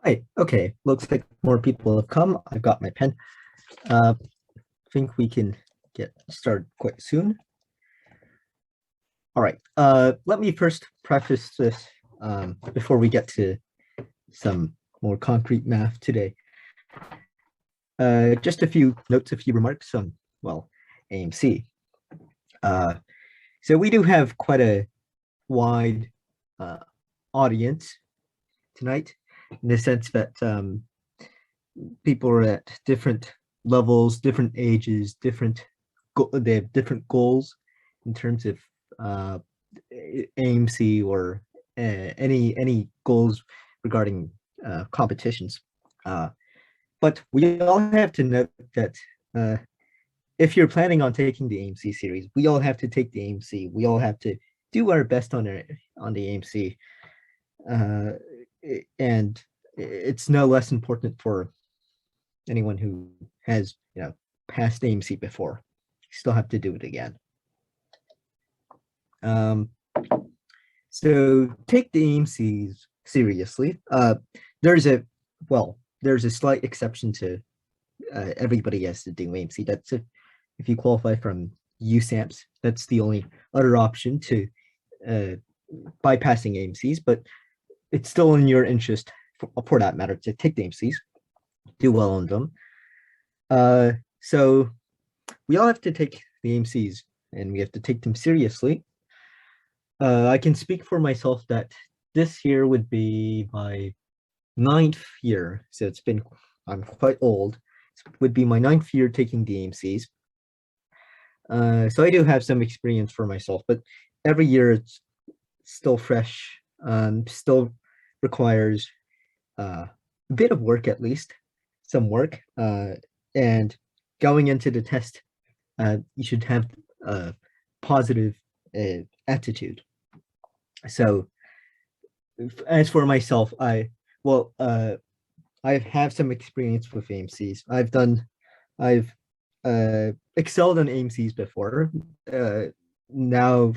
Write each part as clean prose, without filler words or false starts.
Hi, okay, looks like more people have come. I've got my pen. Think we can get started quite soon. All right, let me first preface this before we get to some more concrete math today. Just a few notes, a few remarks on, well, AMC. So we do have quite a wide audience tonight in the sense that people are at different levels, different ages, they have different goals in terms of AMC or any goals regarding competitions. But we all have to note that if you're planning on taking the AMC series, we all have to take the AMC. We all have to do our best on the AMC, and it's no less important for anyone who has passed AMC before. You still have to do it again. So take the AMCs seriously. There's a slight exception to everybody has to do AMC. That's if you qualify from USAMPs. That's the only other option to bypassing AMCs, but it's still in your interest, for that matter, to take the AMCs, do well on them. So we all have to take the AMCs, and we have to take them seriously. I can speak for myself that this year would be my 9th year, so I'm quite old. It would be my 9th year taking the AMCs. So I do have some experience for myself, but every year it's still fresh, still requires a bit of work, at least some work, and going into the test, you should have a positive attitude. So as for myself, I have some experience with AMCs. I've excelled on AMCs before. Now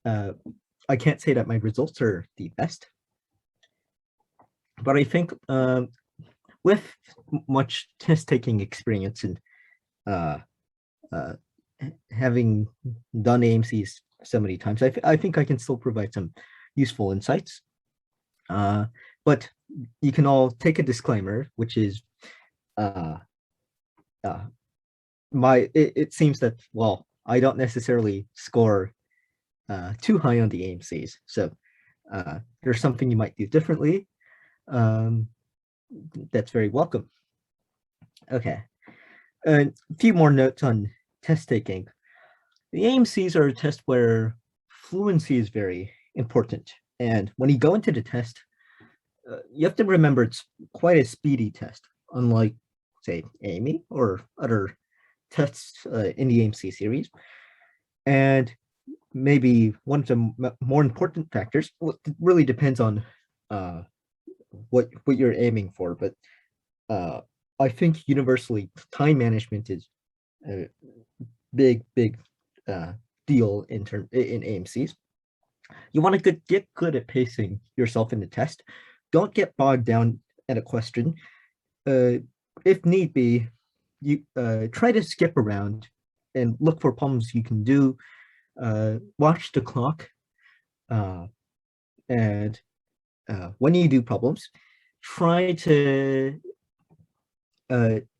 I can't say that my results are the best, but I think with much test-taking experience and having done AMCs so many times, I think I can still provide some useful insights. But you can all take a disclaimer, which is it seems that, well, I don't necessarily score too high on the AMCs. So there's something you might do differently. That's very welcome. Okay. A few more notes on test taking. The AMCs are a test where fluency is very important. And when you go into the test, you have to remember it's quite a speedy test, unlike, say, AME or other tests in the AMC series. And maybe one of the more important factors, well, it really depends on what you're aiming for, but I think universally time management is a big deal in AMCs. You want to get good at pacing yourself in the test. Don't get bogged down at a question. If need be, you try to skip around and look for problems you can do. Watch the clock, and when you do problems, try to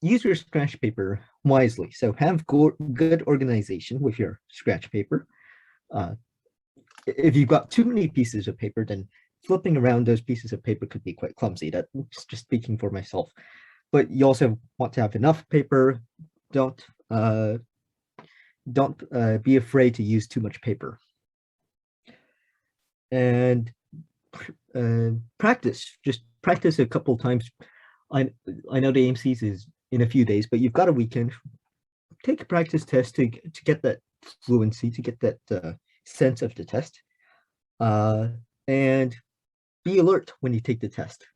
use your scratch paper wisely. So have good organization with your scratch paper. If you've got too many pieces of paper, then flipping around those pieces of paper could be quite clumsy. That's just speaking for myself. But you also want to have enough paper. Don't be afraid to use too much paper. And just practice a couple times. I know the AMCs is in a few days, but you've got a weekend. Take a practice test to get that fluency, to get that sense of the test, and be alert when you take the test.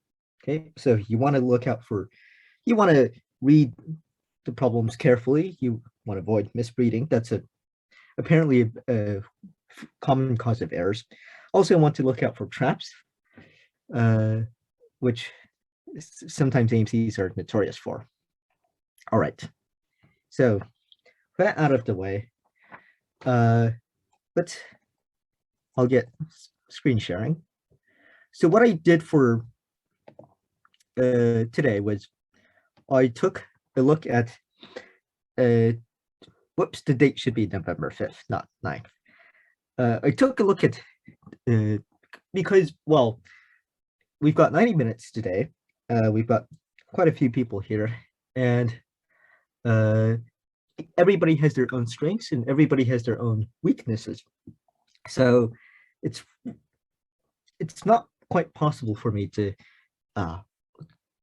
Okay, so you want to read the problems carefully. You want to avoid misreading. That's apparently a common cause of errors. Also want to look out for traps, which sometimes AMCs are notorious for. All right, so that out of the way, let's, I'll get screen sharing. So what I did for today was I took a look at, whoops, the date should be November 5th, not 9th. I took a look at, because, well, we've got 90 minutes today. We've got quite a few people here, and everybody has their own strengths and everybody has their own weaknesses. So it's not quite possible for me to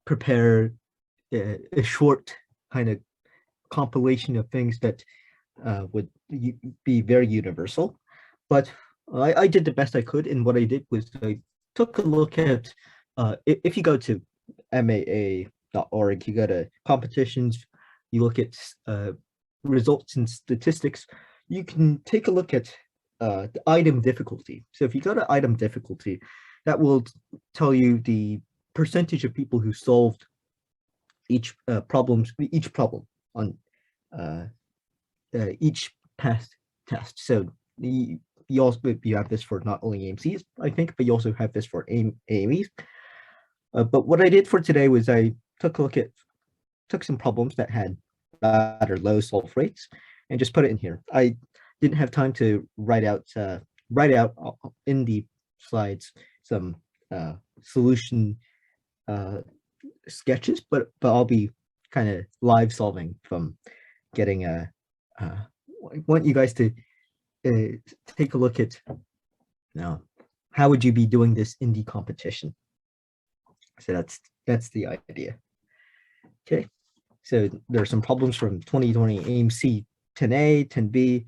prepare a short kind of compilation of things that would be very universal. But I did the best I could, and what I did was I took a look at, if you go to maa.org, you go to competitions, you look at results and statistics, you can take a look at the item difficulty. So if you go to item difficulty, that will tell you the percentage of people who solved each problem on each past test. So you have this for not only AMCs, I think, but you also have this for AMEs. But what I did for today was I took some problems that had rather low solve rates and just put it in here. I didn't have time to write out in the slides some solution sketches, but I'll be kind of live solving from getting I want you guys to take a look at now, how would you be doing this in the competition? So that's the idea. Okay, so there are some problems from 2020 AMC 10A, 10B.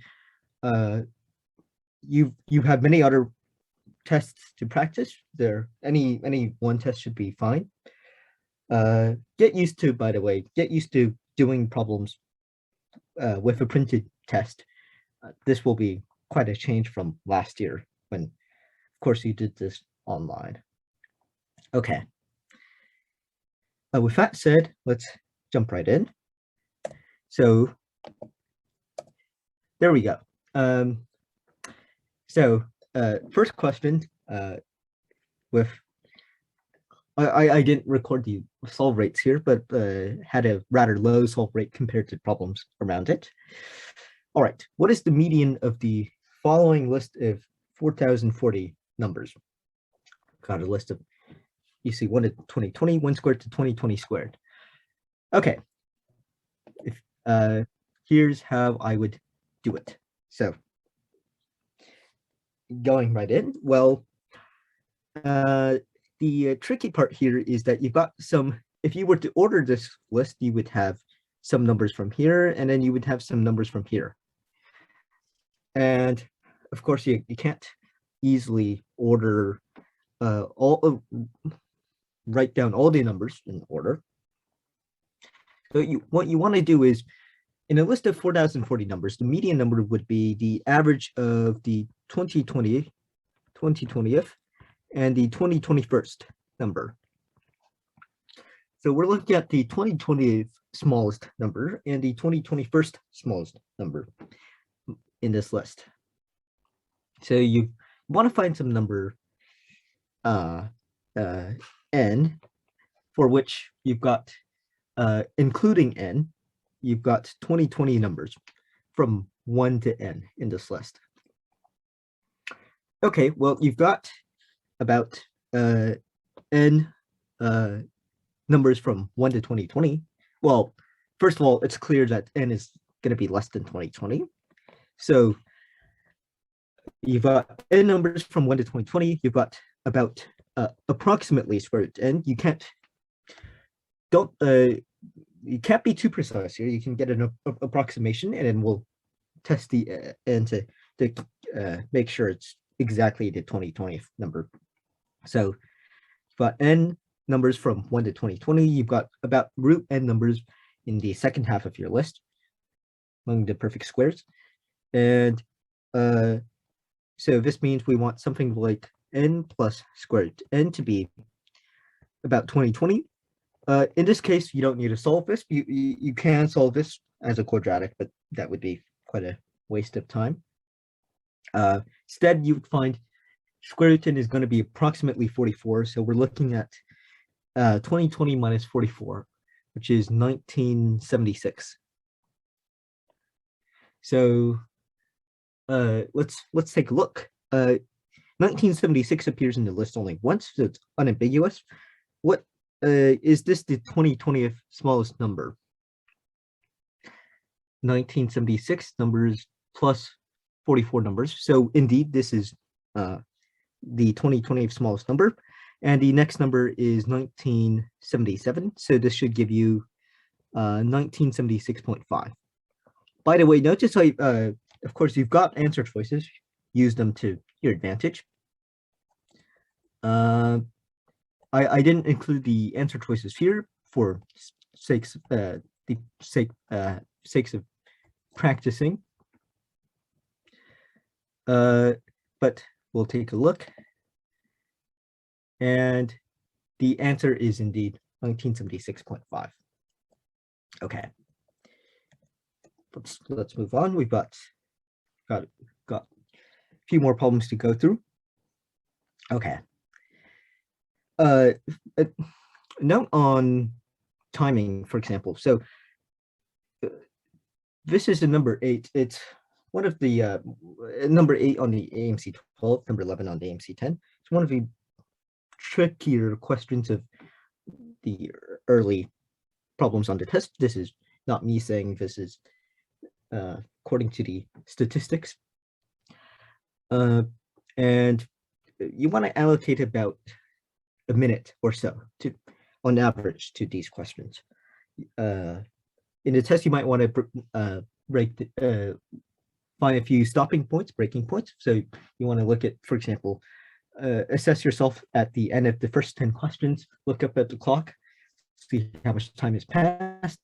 You have many other tests to practice. There, any one test should be fine. Get used to, by the way, doing problems with a printed test. This will be quite a change from last year when, of course, you did this online. Okay. With that said, let's jump right in. So there we go. First question, with I didn't record the solve rates here, but had a rather low solve rate compared to problems around it. All right, what is the median of the following list of 4,040 numbers? Got a list of, you see 1 to 2020, 1 squared to 2020 squared. Okay, here's how I would do it. So going right in, well, the tricky part here is that you've got some, if you were to order this list, you would have some numbers from here, and then you would have some numbers from here. And of course, you can't easily order write down all the numbers in order. So what you want to do is, in a list of 4,040 numbers, the median number would be the average of the 2020th and the 2021st number. So we're looking at the 2020th smallest number and the 2021st smallest number in this list. So you want to find some number n, for which you've got, including n, you've got 2020 numbers from 1 to n in this list. Okay, well, you've got about n numbers from 1 to 2020. Well, first of all, it's clear that n is going to be less than 2020. So you've got n numbers from 1 to 2020. You've got about approximately square root n. You can't be too precise here. You can get an approximation, and then we'll test the n to make sure it's exactly the 2020 number. So you've got n numbers from 1 to 2020. You've got about root n numbers in the second half of your list among the perfect squares. And so this means we want something like n plus square root n to be about 2020. In this case, you don't need to solve this. You can solve this as a quadratic, but that would be quite a waste of time. Instead, you would find square root 10 is going to be approximately 44. So we're looking at 2020 minus 44, which is 1976. So let's take a look. 1976 appears in the list only once, so it's unambiguous. What is this the 2020th smallest number? 1976 numbers plus 44 numbers. So indeed, this is the 2020th smallest number. And the next number is 1977. So this should give you 1976.5. By the way, notice of course, you've got answer choices. Use them to your advantage. I didn't include the answer choices here for sakes of practicing. But we'll take a look. And the answer is indeed 1976.5. Okay. Let's move on. We've got a few more problems to go through. Okay. A note on timing, for example. So this is the number 8. It's one of the number 8 on the AMC12, number 11 on the AMC10. It's one of the trickier questions of the early problems on the test. This is not me saying this is according to the statistics. And you want to allocate about a minute or so on average to these questions. In the test, you might want to find a few stopping points, breaking points. So you want to look at, for example, assess yourself at the end of the first 10 questions, look up at the clock, see how much time has passed,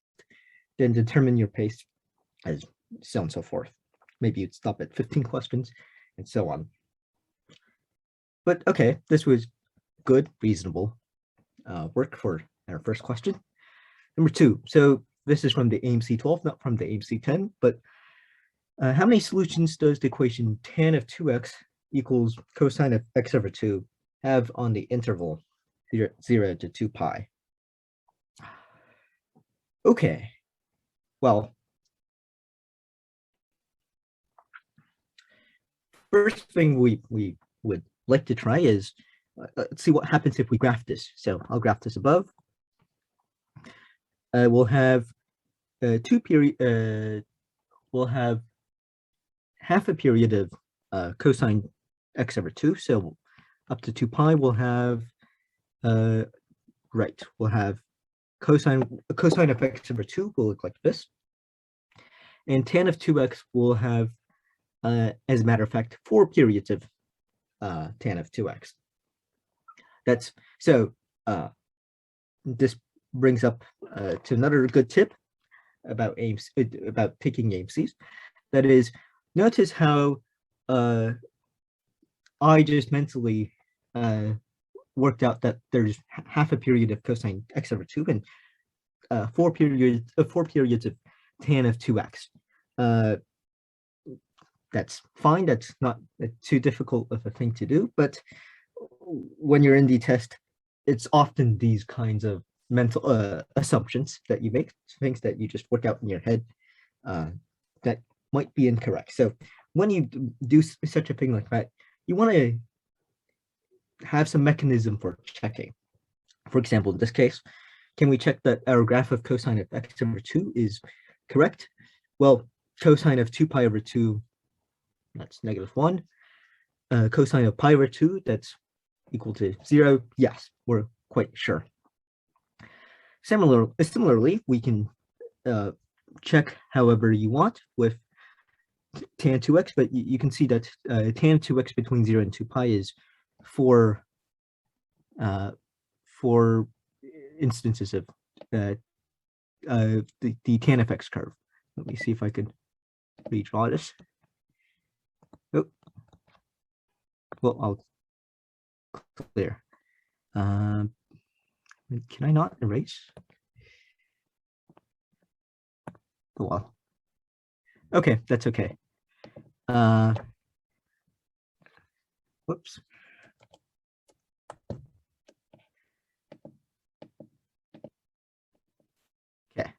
then determine your pace, as so on and so forth. Maybe you'd stop at 15 questions and so on. But okay, this was good, reasonable work for our first question. Number 2, so this is from the AMC12, not from the AMC10, but how many solutions does the equation tan of 2x equals cosine of x over 2 have on the interval 0 to 2 pi? Okay, well, first thing we would like to try is let's see what happens if we graph this. So I'll graph this above. We'll have we'll have half a period of cosine x over 2. So up to 2 pi, we'll have we'll have cosine of x over 2 will look like this, and tan of 2x will have, as a matter of fact, 4 periods of tan of 2x. That's so. This brings up to another good tip about taking AMCs. That is, notice how I just mentally worked out that there's half a period of cosine x over 2 and 4 periods of tan of 2x. That's fine. That's not too difficult of a thing to do. But when you're in the test, it's often these kinds of mental assumptions that you make, things that you just work out in your head that might be incorrect. So when you do such a thing like that, you want to have some mechanism for checking. For example, in this case, can we check that our graph of cosine of x over 2 is correct? Well, cosine of 2 pi over 2, that's -1. Cosine of pi over 2, that's equal to 0. Yes, we're quite sure. Similarly, we can check however you want with tan 2x, but you can see that tan 2x between 0 and 2 pi is 4 instances of the tan of x curve. Let me see if I can redraw this. Oh, well, I'll clear. Can I not erase the wall? Okay, that's okay. Whoops. Okay.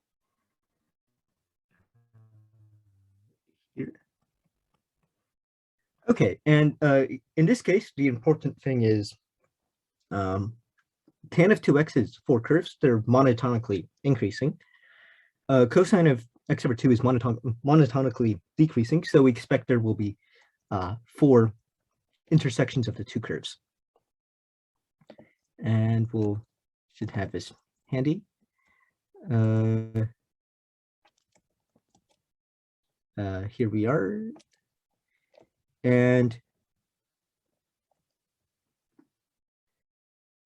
Here. Okay, and in this case, the important thing is tan of 2x is 4 curves. They're monotonically increasing. Cosine of x over 2 is monotonically decreasing, so we expect there will be 4 intersections of the 2 curves. And we'll should have this handy. Here we are. And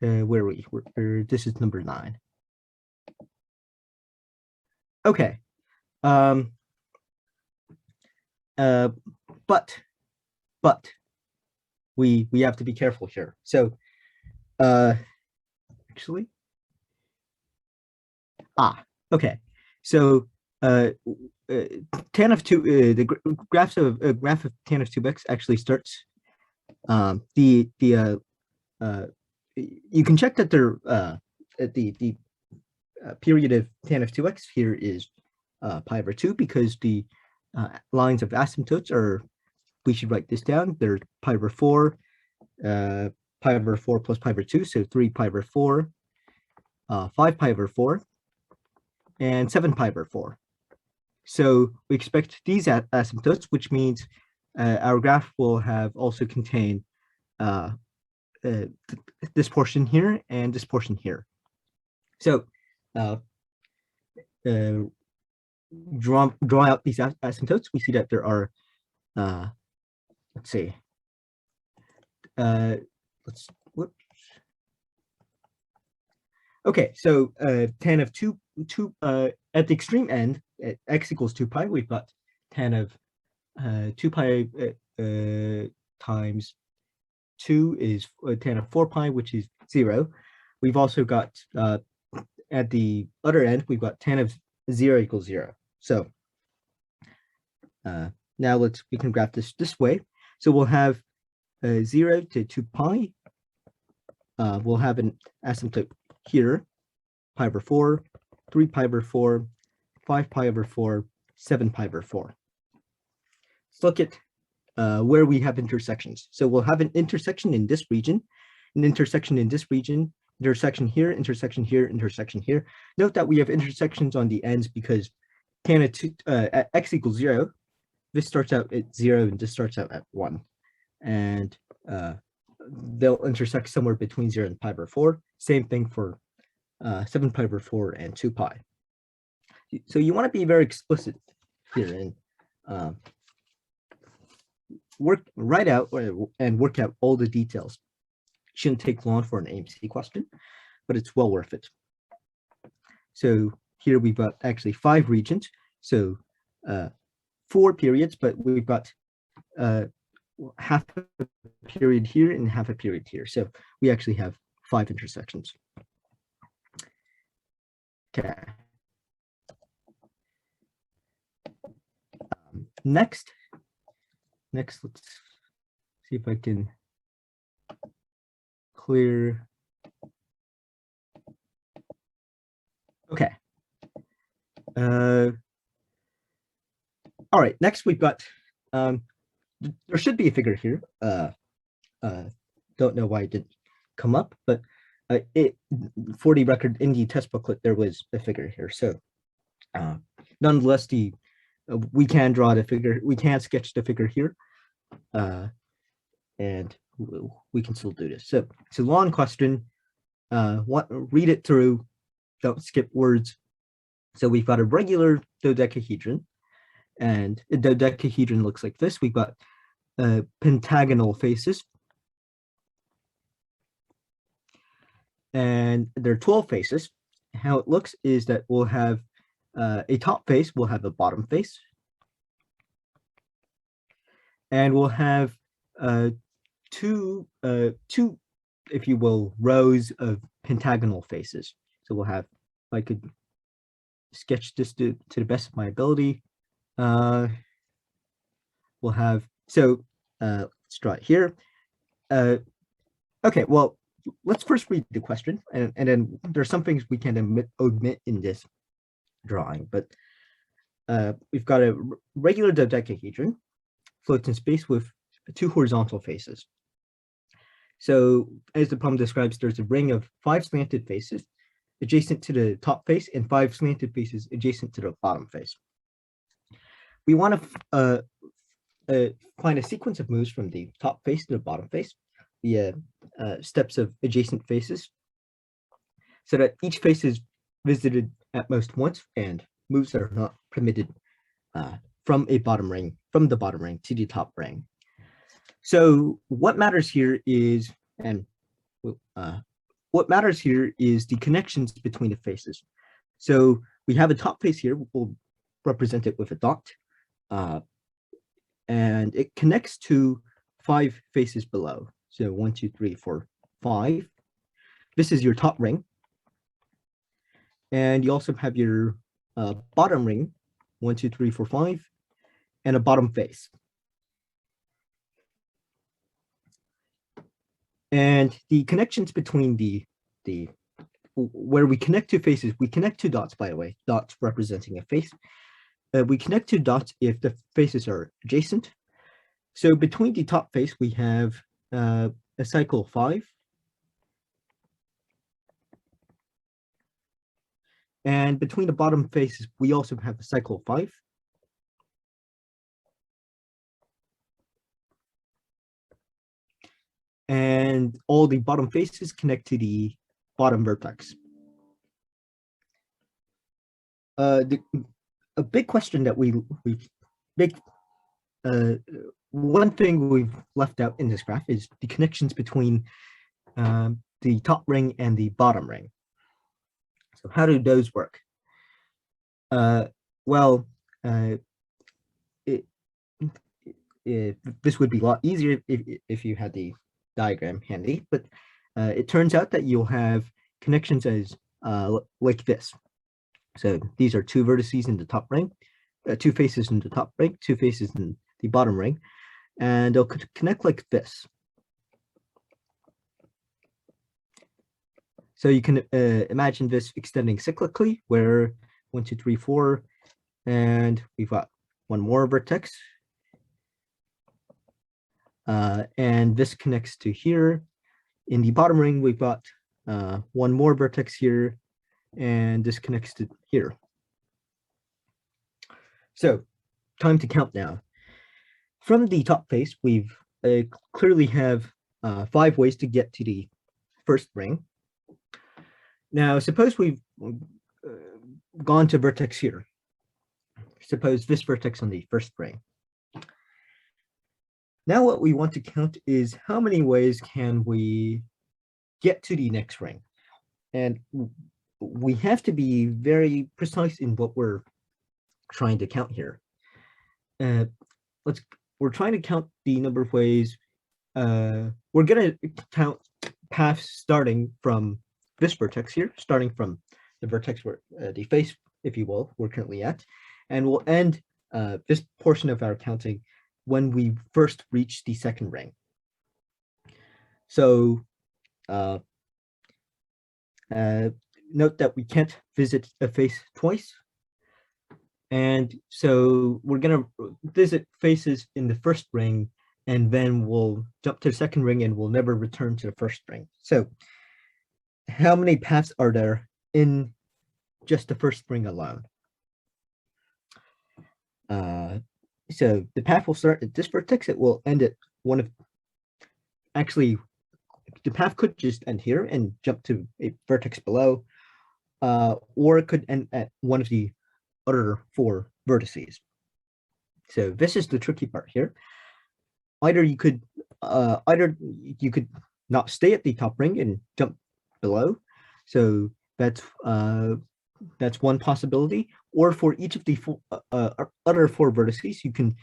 where are we? This is number 9. Okay. But we have to be careful here. So actually, okay. So tan of 2, the graph of tan of 2x actually starts. You can check that they're the period of tan of 2x here is pi over 2 because the lines of asymptotes are, we should write this down, they're pi over 4, pi over 4 plus pi over 2, so 3 pi over 4, 5 pi over 4, and 7 pi over 4. So we expect these asymptotes, which means our graph will have also contain this portion here and this portion here. So draw out these asymptotes. We see that there are, let's see, whoops. Okay, so tan of 2 at the extreme end, at x equals 2 pi, we've got tan of 2 pi times 2 is tan of 4 pi, which is 0. We've also got at the other end, we've got tan of 0 equals 0. So now we can graph this way. So we'll have 0 to 2 pi. We'll have an asymptote here, pi over 4, 3 pi over 4, 5 pi over 4, 7 pi over 4. Let's look at where we have intersections. So we'll have an intersection in this region, an intersection in this region, intersection here, intersection here, intersection here. Note that we have intersections on the ends because tan of 2 at x equals 0, this starts out at 0 and this starts out at 1. And they'll intersect somewhere between 0 and pi over 4. Same thing for 7 pi over 4 and 2 pi. So you want to be very explicit here and write out and work out all the details. Shouldn't take long for an AMC question, but it's well worth it. So here we've got actually 5 regions, so 4 periods, but we've got half a period here and half a period here. So we actually have 5 intersections. Okay. Next, let's see if I can clear. Okay. All right. Next, we've got. There should be a figure here. Don't know why it didn't come up, but for the record, in the test booklet there was a figure here. So, nonetheless, we can draw the figure. We can sketch the figure here, and we can still do this. So it's a long question. Read it through. Don't skip words. So we've got a regular dodecahedron, and a dodecahedron looks like this. We've got pentagonal faces, and there are 12 faces. How it looks is that we'll have a top face, we'll have a bottom face, and we'll have two, if you will, rows of pentagonal faces. So we'll have, if I could sketch this to the best of my ability, we'll have, so let's draw it here. Okay, well, let's first read the question, and then there's some things we can omit in this drawing, but we've got a regular dodecahedron floats in space with 2 horizontal faces. So as the problem describes, there's a ring of 5 slanted faces adjacent to the top face and 5 slanted faces adjacent to the bottom face. We want to find a sequence of moves from the top face to the bottom face via steps of adjacent faces, so that each face is visited at most once and moves that are not permitted from the bottom ring to the top ring. So what matters here is, the connections between the faces. So we have a top face here. We'll represent it with a dot, and it connects to 5 faces below. So 1, 2, 3, 4, 5. This is your top ring, and you also have your bottom ring, 1, 2, 3, 4, 5, and a bottom face. And the connections between where we connect 2 faces, we connect 2 dots, by the way, dots representing a face. We connect 2 dots if the faces are adjacent. So between the top face, we have a cycle 5. And between the bottom faces, we also have a cycle 5. And all the bottom faces connect to the bottom vertex. A big question that one thing we've left out in this graph is the connections between the top ring and the bottom ring. So how do those work? This would be a lot easier if you had the diagram handy, but it turns out that you'll have connections as like this. So these are 2 vertices in the top ring, 2 faces in the top ring, 2 faces in the bottom ring, and they'll connect like this. So you can imagine this extending cyclically, where 1, 2, 3, 4, and we've got one more vertex. And this connects to here. In the bottom ring, we've got one more vertex here, and this connects to here. So time to count now. From the top face, we've clearly have 5 ways to get to the first ring. Now, suppose we've gone to vertex here. Suppose this vertex on the first ring. Now what we want to count is how many ways can we get to the next ring. And we have to be very precise in what we're trying to count here. We're trying to count the number of ways. We're going to count paths starting from this vertex here, starting from the vertex where the face, if you will, we're currently at, and we'll end this portion of our counting when we first reach the second ring. So note that we can't visit a face twice. And so we're going to visit faces in the first ring, and then we'll jump to the second ring and we'll never return to the first ring. So how many paths are there in just the first ring alone? So the path will start at this vertex. It will end at one of, actually, the path could just end here and jump to a vertex below, or it could end at one of the other 4 vertices. So this is the tricky part here. Either you could not stay at the top ring and jump below. So that's one possibility. Or for each of the other 4 vertices, you can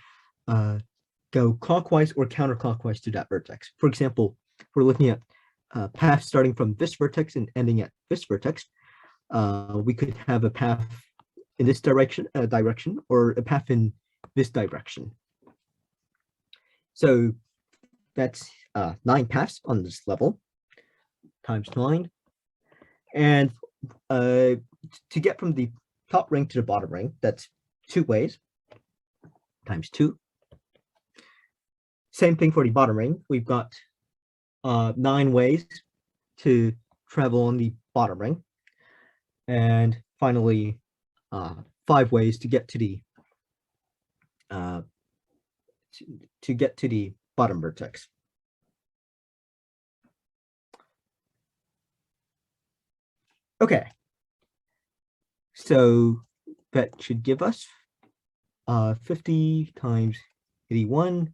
go clockwise or counterclockwise to that vertex. For example, we're looking at paths starting from this vertex and ending at this vertex. we could have a path in this direction, or a path in this direction. So that's 9 paths on this level times 9. And to get from the top ring to the bottom ring, that's 2 ways times 2. Same thing for the bottom ring. We've got 9 ways to travel on the bottom ring. And finally, 5 ways to get to the bottom vertex. Okay, so that should give us 50 times 81.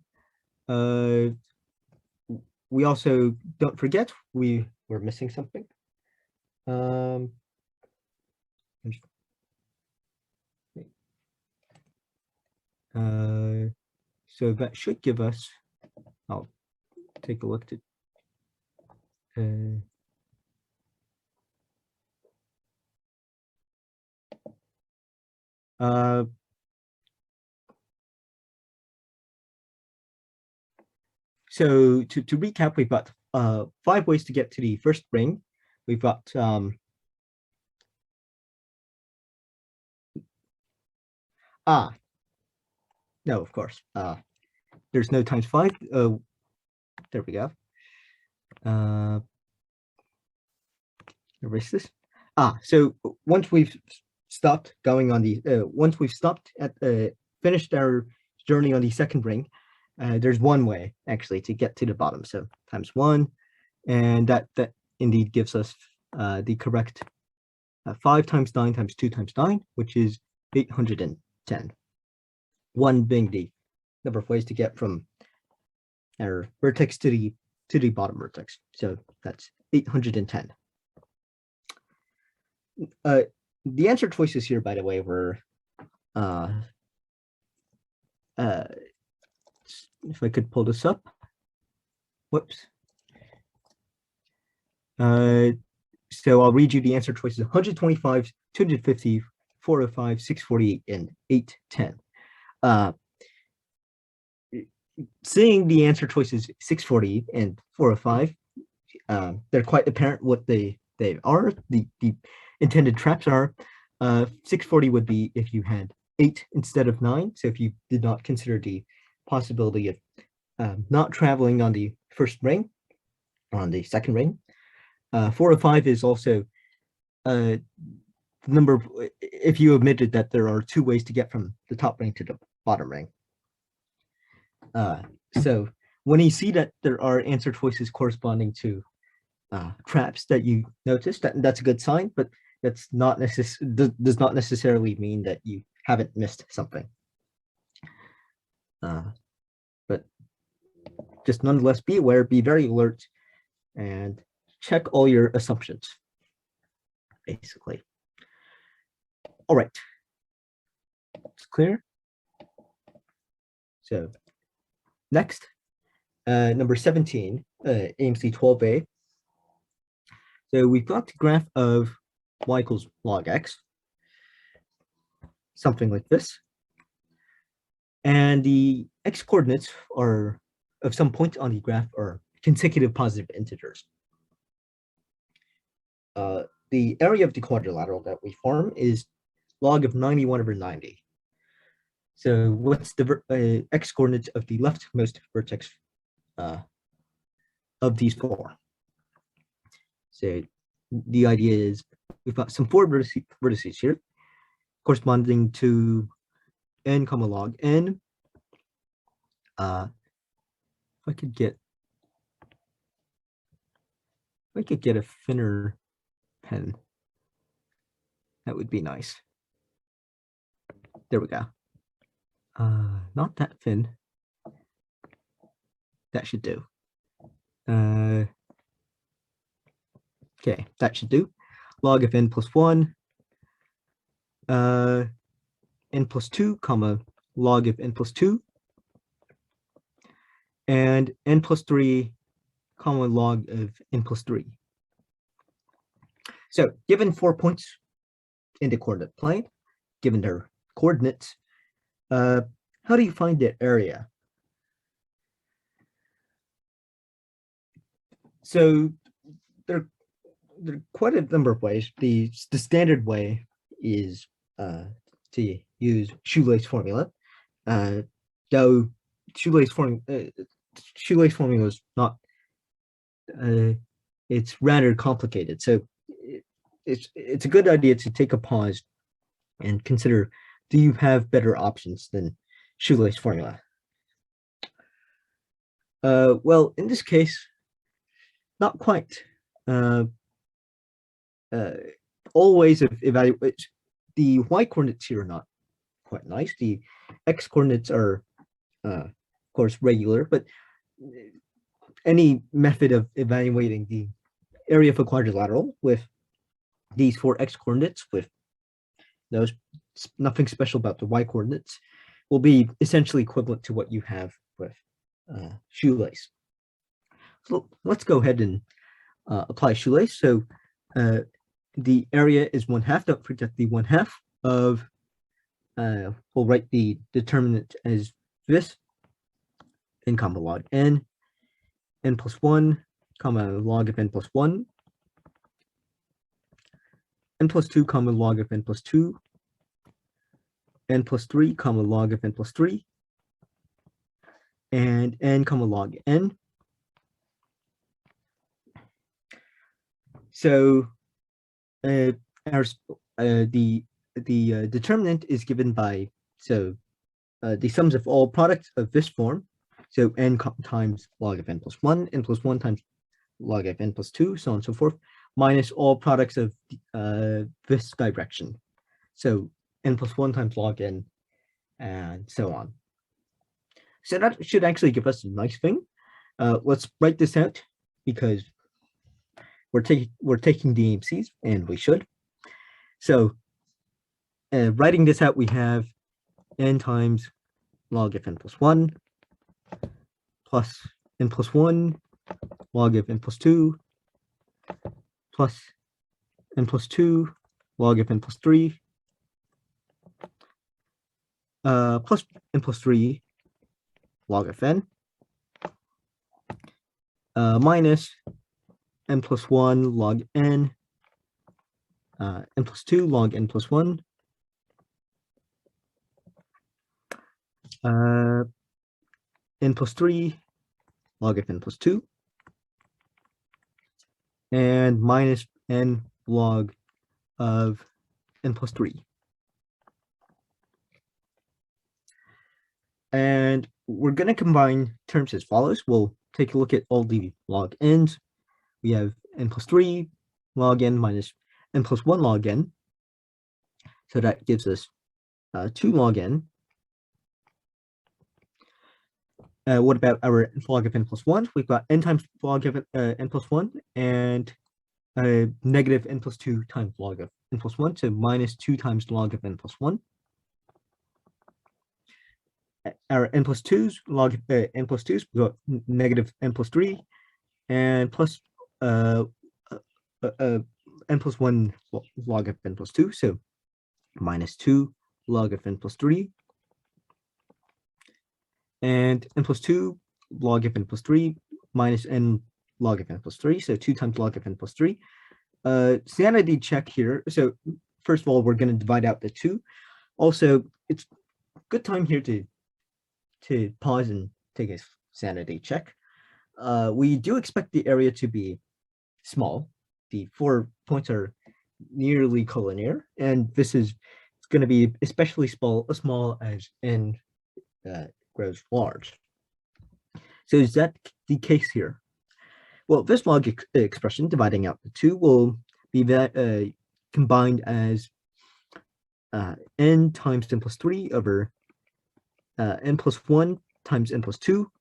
We also, don't forget, we're missing something. So that should give us, I'll take a look at so to recap, we've got 5 ways to get to the first ring. We've got no, of course, there's no times 5. There we go. Erase this. So once we've stopped going on the once we've stopped at finished our journey on the second ring, there's 1 way actually to get to the bottom. So times 1, and that indeed gives us the correct 5 times 9 times 2 times 9, which is 810. 1 being the number of ways to get from our vertex to the bottom vertex. So that's 810. The answer choices here, by the way, were if I could pull this up. Whoops. So I'll read you the answer choices: 125, 250, 405, 648, and 810. Seeing the answer choices 640 and 405, they're quite apparent what they are. The intended traps are 640 would be if you had 8 instead of 9. So if you did not consider the possibility of not traveling on the first ring or on the second ring. 405 is also the number if you admitted that there are 2 ways to get from the top ring to the bottom ring. So when you see that there are answer choices corresponding to traps that you noticed, that's a good sign, but that's not does not necessarily mean that you haven't missed something. But just nonetheless, be aware, be very alert, and check all your assumptions, basically. All right, it's clear. So next, number 17, AMC 12A. So we've got the graph of y equals log x, something like this. And the x coordinates are of some point on the graph are consecutive positive integers. The area of the quadrilateral that we form is log of 91 over 90. So what's the x coordinates of the leftmost vertex of these 4? So the idea is we've got some 4 vertices here corresponding to n comma log n. If I could get a thinner pen, that would be nice. There we go. Not that thin. That should do. Okay, that should do. Log of n plus 1, n plus 2, comma, log of n plus 2, and n plus 3, comma, log of n plus 3. So given 4 points in the coordinate plane, given their coordinates, how do you find the area? So there are quite a number of ways. The standard way is to use Shoelace formula, though Shoelace formula is not. It's rather complicated. So it's a good idea to take a pause and consider: do you have better options than Shoelace formula? Well, in this case, not quite. All ways of evaluate the y coordinates here are not quite nice. The x coordinates are, of course, regular, but any method of evaluating the area of a quadrilateral with these 4 x coordinates, with those nothing special about the y coordinates, will be essentially equivalent to what you have with Shoelace. So let's go ahead and apply Shoelace. So the area is 1/2. Don't forget the 1/2 of, we'll write the determinant as this, n comma log n plus 1, comma log of n plus 1, n plus 2, comma log of n plus 2, n plus 3, comma log of n plus 3, and n, comma log n. So the determinant is given by, so the sums of all products of this form, so n times log of n plus 1, n plus 1 times log of n plus 2, so on and so forth, minus all products of this direction, so n plus 1 times log n, and so on. So that should actually give us a nice thing. Let's write this out, because we're taking the AMCs, and we should. So writing this out, we have n times log of n plus 1 plus n plus 1 log of n plus 2 plus n plus 2 log of n plus 3 plus n plus 3 log of n minus n plus 1 log n, n plus 2 log n plus 1, n plus 3 log of n plus 2, and minus n log of n plus 3. And we're going to combine terms as follows. We'll take a look at all the log n's. We have n plus 3 log n minus n plus 1 log n. So that gives us 2 log n. What about our log of n plus 1? We've got n times log of n plus 1 and negative n plus 2 times log of n plus 1, so minus 2 times log of n plus 1. Our n plus 2s, log of n plus 2s, we've got negative n plus 3 and plus n plus 1 log of n plus 2, so minus 2 log of n plus 3. And n plus 2 log of n plus 3 minus n log of n plus 3, so 2 times log of n plus 3. Sanity check here. So first of all, we're going to divide out the 2. Also, it's a good time here to pause and take a sanity check. We do expect the area to be small. The 4 points are nearly collinear, and this is going to be especially small as n grows large. So is that the case here? Well, this log expression dividing out the 2 will be that combined as n times n plus 3 over n plus 1 times n plus 2.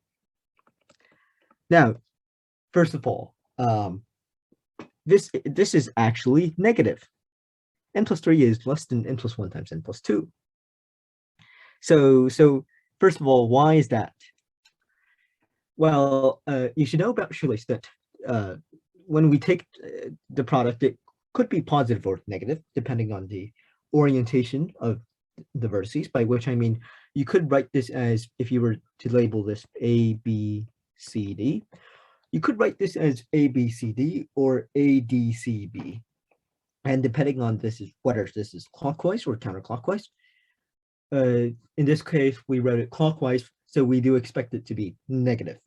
Now, first of all, this is actually negative. N plus 3 is less than n plus 1 times n plus 2. So first of all, why is that? Well, you should know about Shoelace that when we take the product, it could be positive or negative, depending on the orientation of the vertices, by which I mean you could write this as, if you were to label this A, B, C, D, you could write this as A, B, C, D or A, D, C, B. And depending on this is whether this is clockwise or counterclockwise. In this case, we wrote it clockwise, so we do expect it to be negative.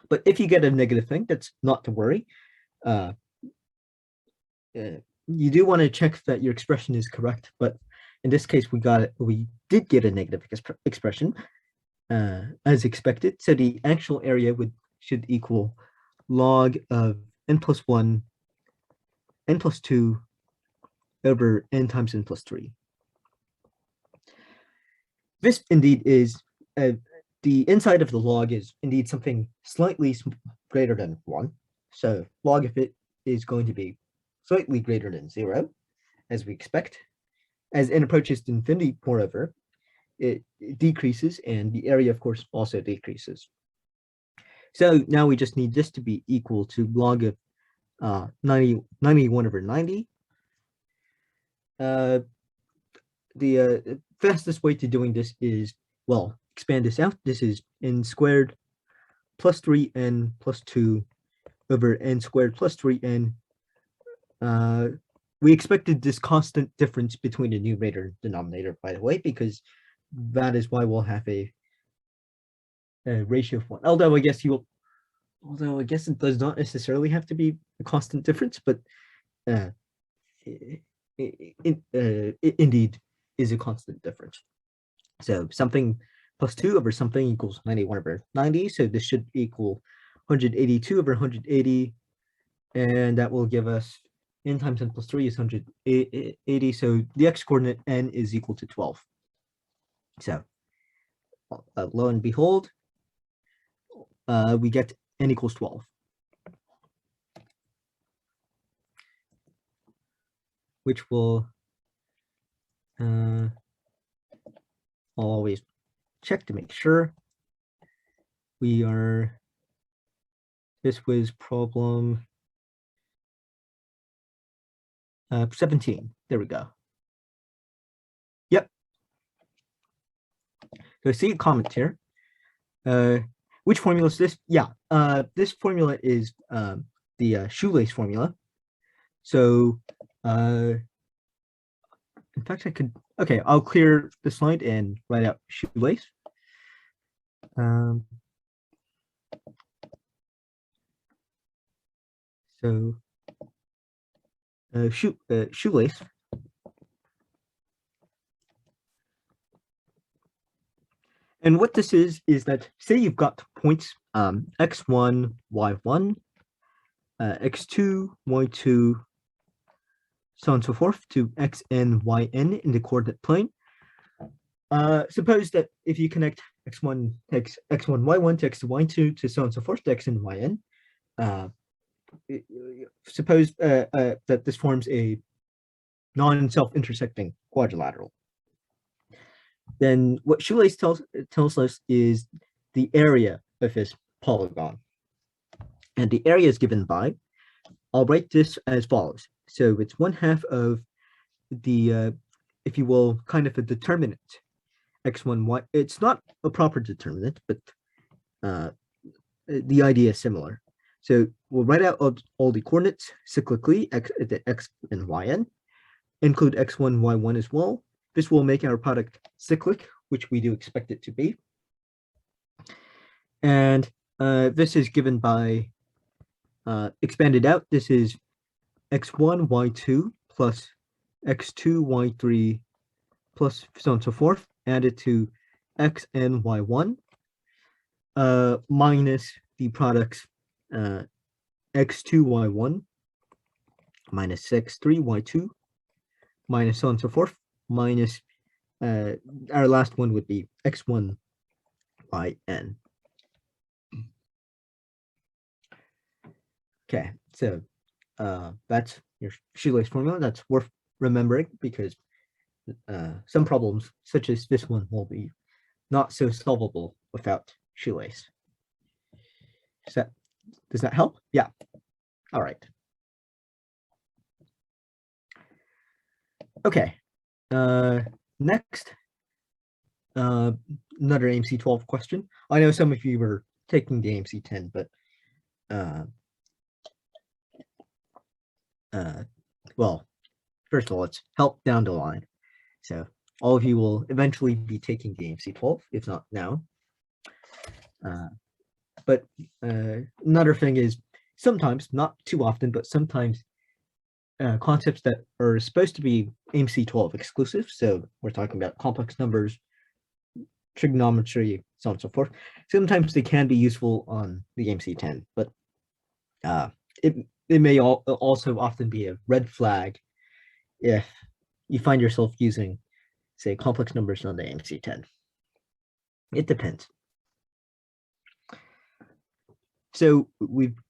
But if you get a negative thing, that's not to worry. You do want to check that your expression is correct, but in this case, we did get a negative expression as expected. So the actual area should equal log of n plus 1, n plus 2 over n times n plus 3. This indeed is, the inside of the log is indeed something slightly greater than 1. So log of it is going to be slightly greater than 0, as we expect. As n approaches to infinity, moreover, it decreases, and the area, of course, also decreases. So now we just need this to be equal to log of 91 over 90. The fastest way to doing this is, well, expand this out. This is n squared plus 3n plus 2 over n squared plus 3n. We expected this constant difference between the numerator and denominator, by the way, because that is why we'll have a ratio of 1. Although I guess it does not necessarily have to be a constant difference, but it indeed is a constant difference. So something plus 2 over something equals 91 over 90. So this should equal 182 over 180. And that will give us n times n plus 3 is 180. So the x-coordinate n is equal to 12. So lo and behold, we get n equals 12. Which will, I'll always check to make sure we are, this was problem 17. There we go. Yep. So I see a comment here. Which formula is this? Yeah, this formula is the Shoelace formula. So, in fact, I could, okay, I'll clear the slide and write out Shoelace. So, Shoelace. And what this is that, say you've got points x1, y1, x2, y2, so on and so forth to xn, yn in the coordinate plane. Suppose that if you connect x1, y1 to x2, y2 to so on and so forth to xn, yn, suppose that this forms a non-self-intersecting quadrilateral. Then what Shoelace tells us is the area of this polygon. And the area is given by, I'll write this as follows. So it's 1/2 of the, if you will, kind of a determinant, x1, y. It's not a proper determinant, but the idea is similar. So we'll write out all the coordinates cyclically, the x and yn, include x1, y1 as well. This will make our product cyclic, which we do expect it to be. And this is given by, expanded out, this is x1, y2 plus x2, y3 plus so on and so forth, added to x and y1, minus the products x2, y1, minus x3, y2, minus so on and so forth, minus our last one would be x1, yn. Okay, so that's your Shoelace formula. That's worth remembering because some problems, such as this one, will be not so solvable without Shoelace. So, does that help? Yeah. All right. Okay. Next, another AMC12 question. I know some of you were taking the AMC10, but well, first of all, it's help down the line. So all of you will eventually be taking the AMC12, if not now. But another thing is sometimes, not too often, but sometimes concepts that are supposed to be AMC12 exclusive. So we're talking about complex numbers, trigonometry, so on and so forth. Sometimes they can be useful on the AMC10, but it may also often be a red flag if you find yourself using, say, complex numbers on the AMC10. It depends. So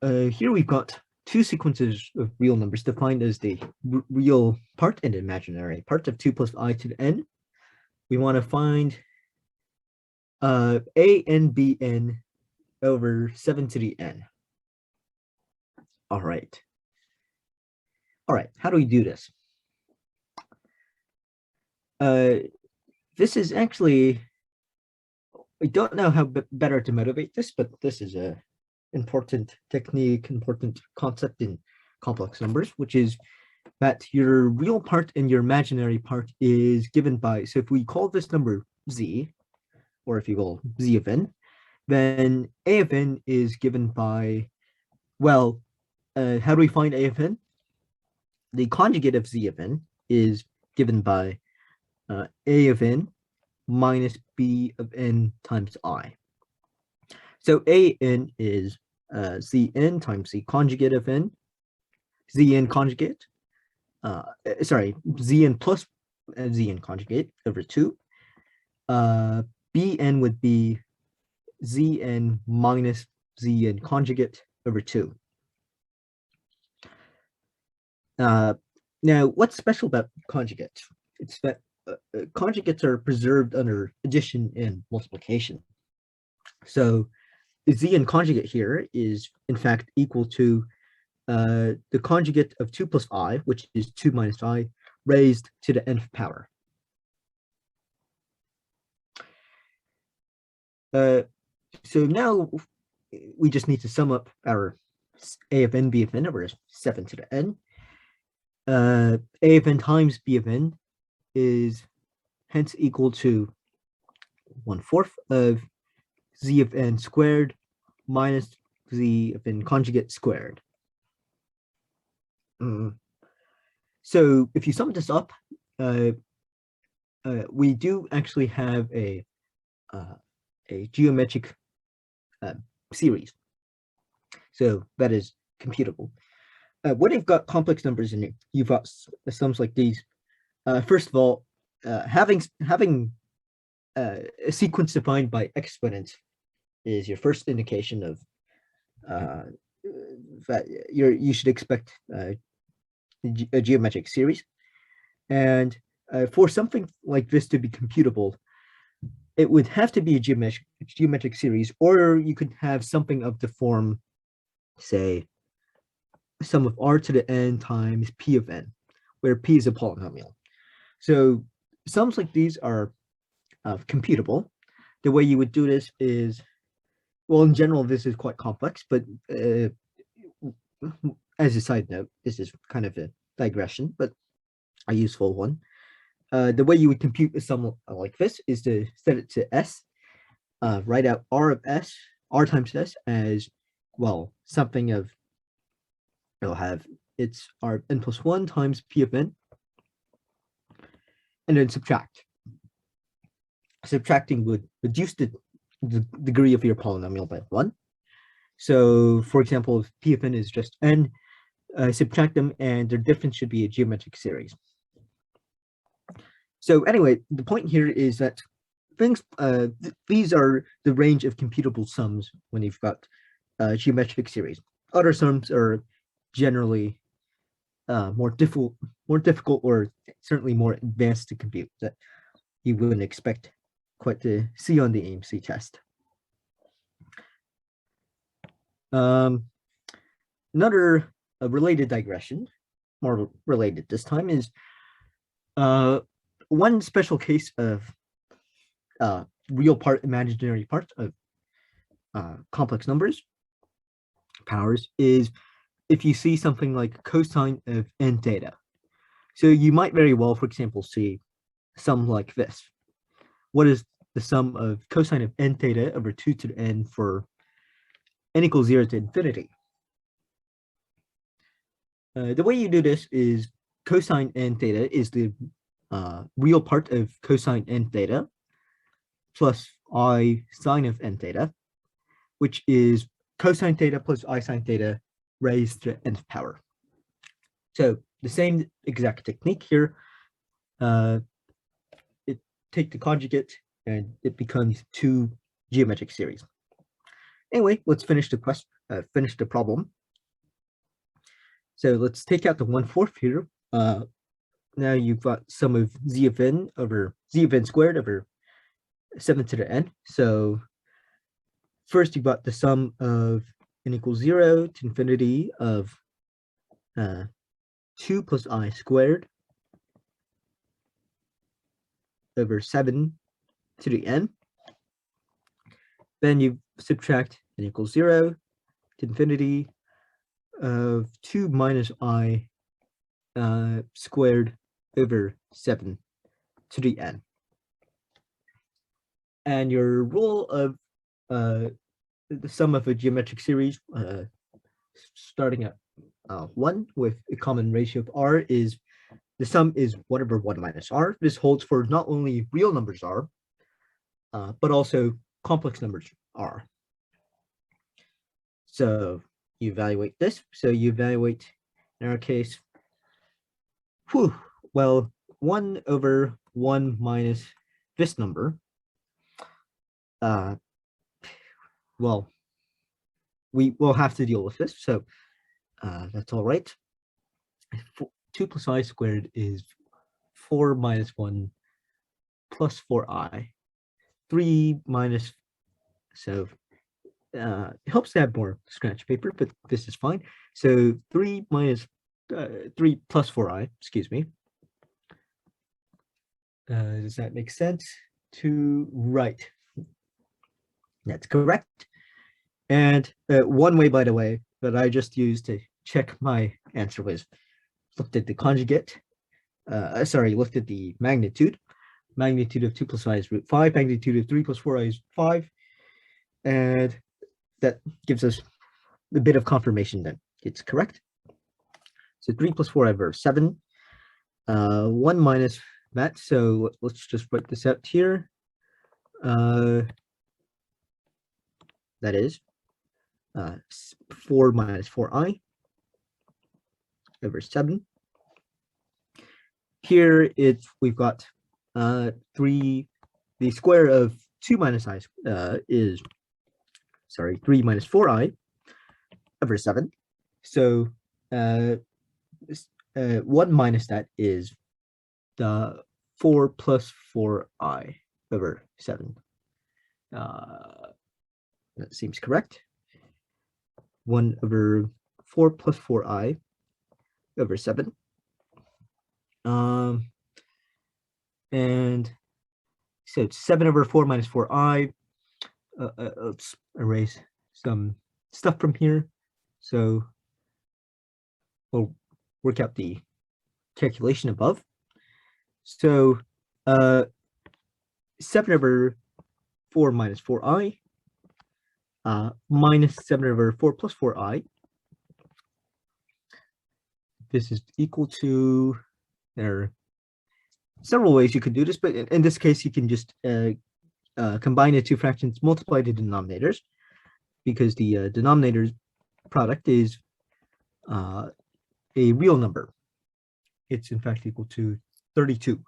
here we've got two sequences of real numbers defined as the real part and imaginary part of 2 plus I to the n. We want to find a n b n over 7 to the n. All right. How do we do this? This is actually, I don't know how better to motivate this, but this is a important technique, important concept in complex numbers, which is that your real part and your imaginary part is given by, so if we call this number z, or if you will, z of n, then a of n is given by, well, how do we find a of n? The conjugate of z of n is given by a of n minus b of n times I. So a n is zn times the conjugate of n, zn conjugate, zn plus zn conjugate over 2. Bn would be zn minus zn conjugate over 2. Now, what's special about conjugates? It's that conjugates are preserved under addition and multiplication. So zn conjugate here is in fact equal to the conjugate of 2 plus I, which is 2 minus I, raised to the nth power. So now we just need to sum up our a of n, b of n over 7 to the n. A of n times b of n is hence equal to 1/4 of z of n squared minus z of n conjugate squared. So if you sum this up, we do actually have a geometric series. So that is computable. When you've got complex numbers in it, you've got sums like these. First of all, having a sequence defined by exponents is your first indication of that you should expect a geometric series. And for something like this to be computable, it would have to be a geometric series, or you could have something of the form, say, sum of r to the n times p of n, where p is a polynomial. So sums like these are computable. The way you would do this is, well, in general, this is quite complex, but as a side note, this is kind of a digression, but a useful one. The way you would compute a sum like this is to set it to s, write out r of s, r times s as, well, something of, it'll have it's r n plus 1 times p of n, and then subtract. Subtracting would reduce the degree of your polynomial by 1. So, for example, if p of n is just n, subtract them, and their difference should be a geometric series. So anyway, the point here is that things, these are the range of computable sums when you've got geometric series. Other sums are generally more difficult, or certainly more advanced to compute that you wouldn't expect quite to see on the AMC test. Another related digression, more related this time, is One special case of real part, imaginary part of complex numbers, powers, is if you see something like cosine of n theta. So you might very well, for example, see sum like this. What is the sum of cosine of n theta over 2 to the n for n equals 0 to infinity? The way you do this is cosine n theta is the real part of cosine n theta plus I sine of n theta, which is cosine theta plus I sine theta raised to nth power. So the same exact technique here. It take the conjugate and it becomes two geometric series. Anyway, let's finish the question. Finish the problem. So let's take out the 1/4 here. Now you've got sum of z of n over z of n squared over 7 to the n. So first you've got the sum of n equals 0 to infinity of 2 plus I squared over 7 to the n. Then you subtract n equals 0 to infinity of 2 minus I squared over 7 to the n. And your rule of the sum of a geometric series starting at 1 with a common ratio of r is the sum is 1 over 1 minus r. This holds for not only real numbers r, but also complex numbers r. So you evaluate this. So you evaluate, in our case, well, 1 over 1 minus this number. Well, we will have to deal with this. So that's all right. 2 plus I squared is 4 minus 1 plus 4I. 3 minus, so it helps to have more scratch paper, but this is fine. So 3 minus 3 plus 4I, excuse me. Does that make sense? To right. That's correct. And one way, by the way, that I just used to check my answer was looked at the conjugate. Looked at the magnitude. Magnitude of 2 plus I is root 5. Magnitude of 3 plus 4I is 5. And that gives us a bit of confirmation that it's correct. So 3 plus 4I over 7. 1 minus that. So let's just write this out here. That is 4 minus 4I over 7. Here we've got 3, the square of 2 minus I is, 3 minus 4I over 7. So 1 minus that is 4 plus 4I over 7. That seems correct. 1 over 4 plus 4I over 7. And so it's 7 over 4 minus 4I. Let's erase some stuff from here. So we'll work out the calculation above. So 7 over 4 minus 4I minus 7 over 4 plus 4I. This is equal to, there are several ways you could do this, but in this case, you can just combine the two fractions, multiply the denominators, because the denominator's product is a real number. It's in fact equal to 32.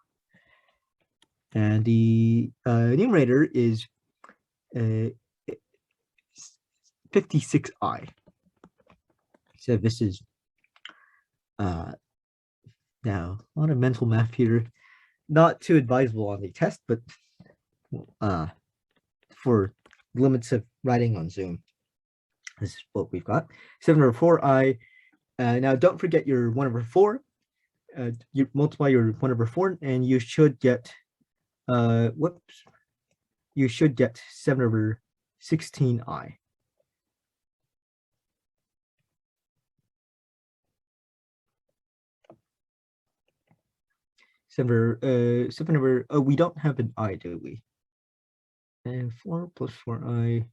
And the numerator is 56I. So this is now a lot of mental math here, not too advisable on the test, but for limits of writing on Zoom, this is what we've got. 7 over 4I. Now don't forget your 1 over 4. you multiply your 1/4, and you should get, whoops, you should get 7/16i. Oh, we don't have an I, do we? And 4 plus 4i.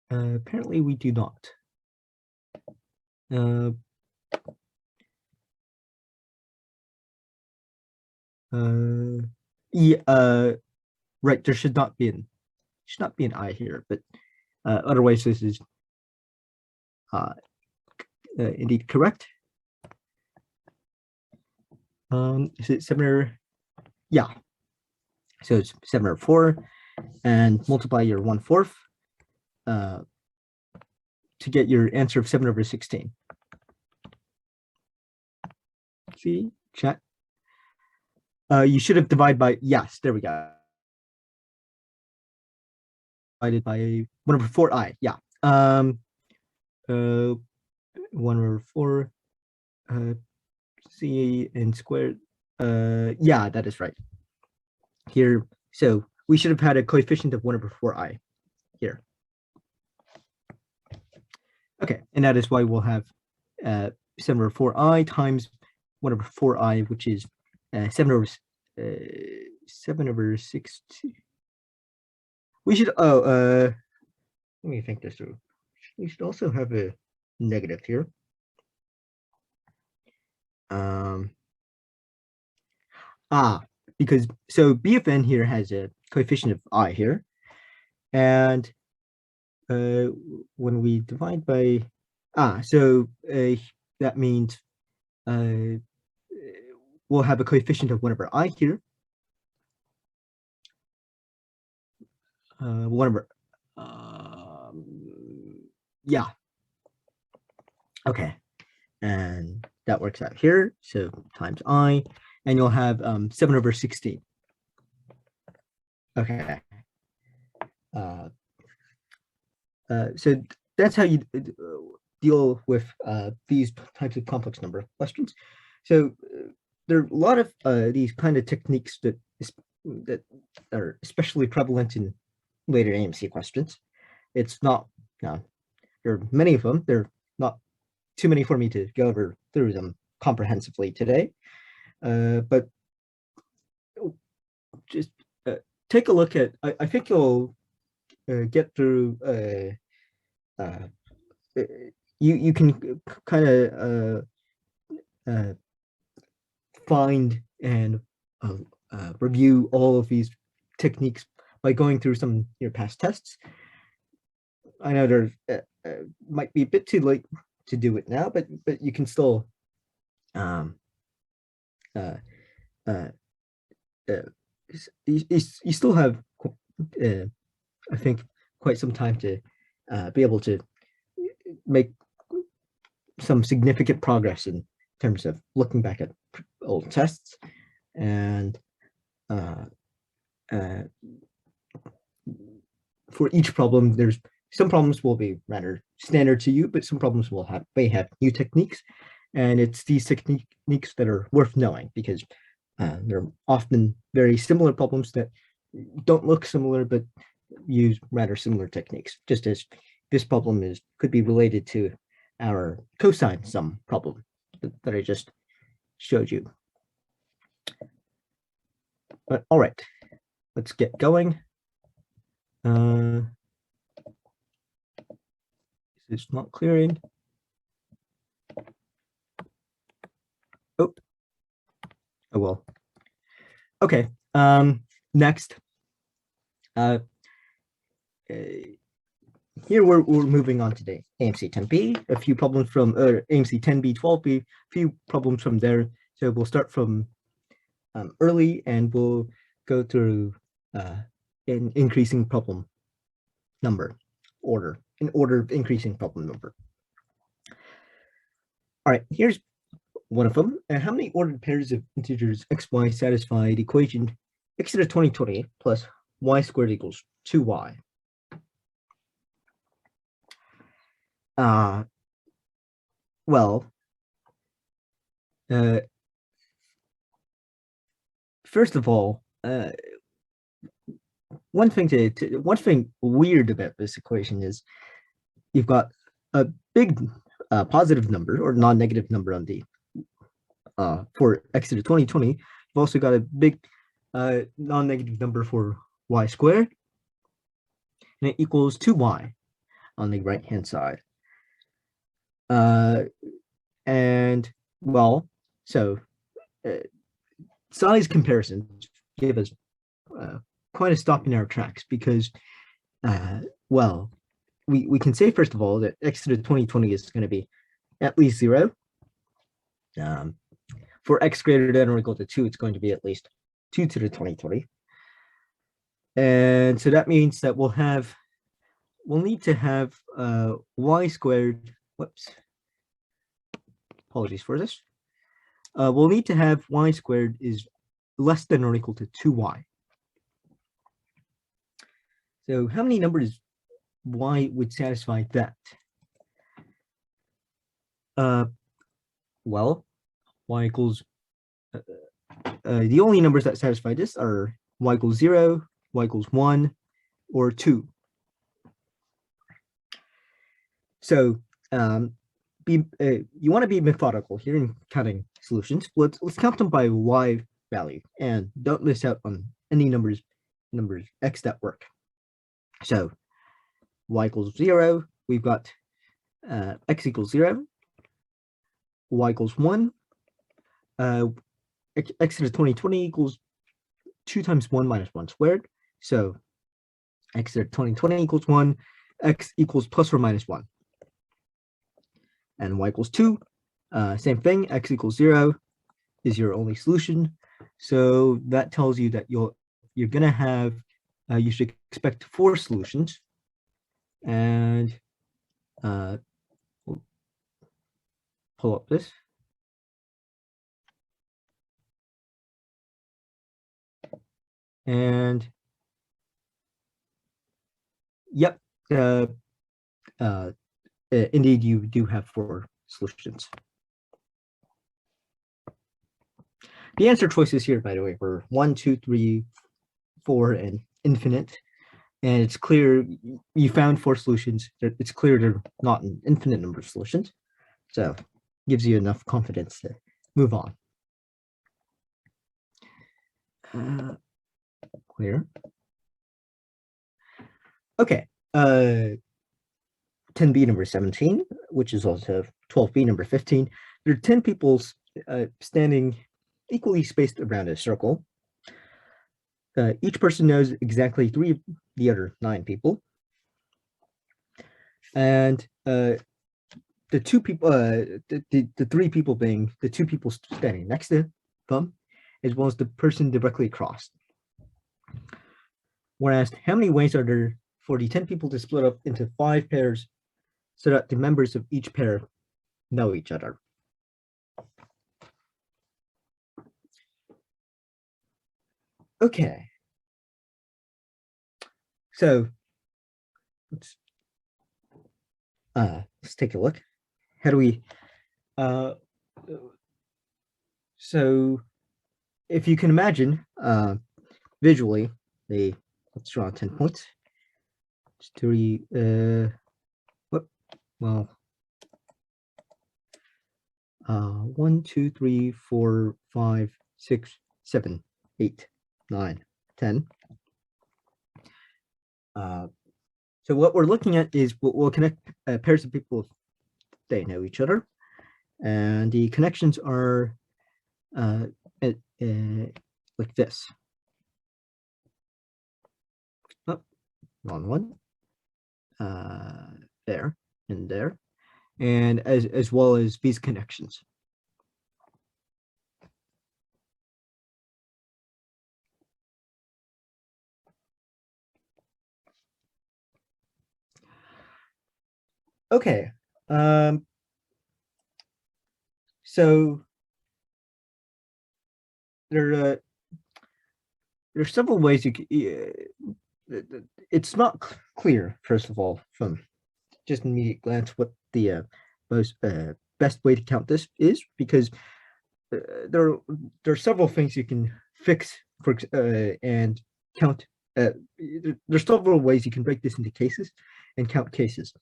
Apparently we do not. Yeah, right, there should not be an I here, but otherwise this is indeed correct. Is it 7 yeah, so it's 7/4, and multiply your 1/4 to get your answer of 7/16. See, chat. You should have divided by, yes, there we go. Divided by 1/4i, yeah. 1/4 c and squared. Yeah, that is right. Here, so we should have had a coefficient of 1/4i here. Okay, and that is why we'll have 7/4i times 1/4i, which is 7/16. We should, let me think this through. We should also have a negative here. Because so b of n here has a coefficient of I here, and when we divide by so that means we'll have a coefficient of 1/I here. Yeah. Okay, and that works out here. So times I, and you'll have 7/16. Okay. So that's how you deal with these types of complex number questions. So there are a lot of these kind of techniques that are especially prevalent in later AMC questions. It's not, there are many of them. There are not too many for me to go through them comprehensively today, but just take a look at, I think you'll get through, you can kind of find and review all of these techniques by going through some of your past tests. I know there might be a bit too late to do it now, but you can still you still have I think quite some time to be able to make some significant progress in terms of looking back at old tests. And for each problem, there's some problems will be rather standard to you, but some problems may have new techniques, and it's these techniques that are worth knowing, because they're often very similar problems that don't look similar but use rather similar techniques, just as this problem could be related to our cosine sum problem that I just showed you. But all right, let's get going. It's not clearing. Oh well. Okay. Next. Here we're moving on today. AMC10B, a few problems from AMC10B, 12B, a few problems from there. So we'll start from early, and we'll go through an increasing problem number order, in order of increasing problem number. All right, here's one of them. How many ordered pairs of integers xy satisfy the equation x to the 2020 plus y squared equals 2y? well, first of all, one thing weird about this equation is you've got a big positive number or non-negative number on the for x to the 2020. You've also got a big non-negative number for y squared, and it equals 2y on the right hand side. And well, so size comparisons give us quite a stop in our tracks because, well, we can say first of all that x to the 2020 is going to be at least 0. For x greater than or equal to 2, it's going to be at least 2 to the 2020. And so that means that we'll need to have y squared, whoops, apologies for this. We'll need to have y squared is less than or equal to 2y. So how many numbers y would satisfy that? Well, y equals, the only numbers that satisfy this are y equals 0, y equals 1, or 2. So you want to be methodical here in counting solutions. Let's count them by y value and don't miss out on any numbers x that work. So y equals 0, we've got x equals 0, y equals 1, x to the 2020 equals 2 times 1 minus 1 squared. So x to the 2020 equals 1, x equals plus or minus 1. And y equals 2, same thing, x equals 0 is your only solution. So that tells you that you're going to have, you should expect 4 solutions. And we'll pull up this. And yep, indeed, you do have 4 solutions. The answer choices here, by the way, were 1, 2, 3, 4, and infinite. And it's clear you found 4 solutions. It's clear they're not an infinite number of solutions. So gives you enough confidence to move on. Clear. Okay. 10B number 17, which is also 12B number 15. There are 10 people standing equally spaced around a circle. Each person knows exactly 3 of the other 9 people. And the 2 people, the 3 people being the 2 people standing next to them, as well as the person directly across. We're asked, how many ways are there for the 10 people to split up into 5 pairs so that the members of each pair know each other? Okay. So let's take a look. How do we so if you can imagine visually, let's draw 10 points. It's 3 well 1, 2, 3, 4, 5, 6, 7, 8, 9, 10. So what we're looking at is we'll connect pairs of people if they know each other, and the connections are like this. Oh, wrong one. There and there, and as well as these connections. Okay, so there are several ways you can. It's not clear, first of all, from just immediate glance, what the best way to count this is, because there are several things you can fix for and count. There's several ways you can break this into cases and count cases.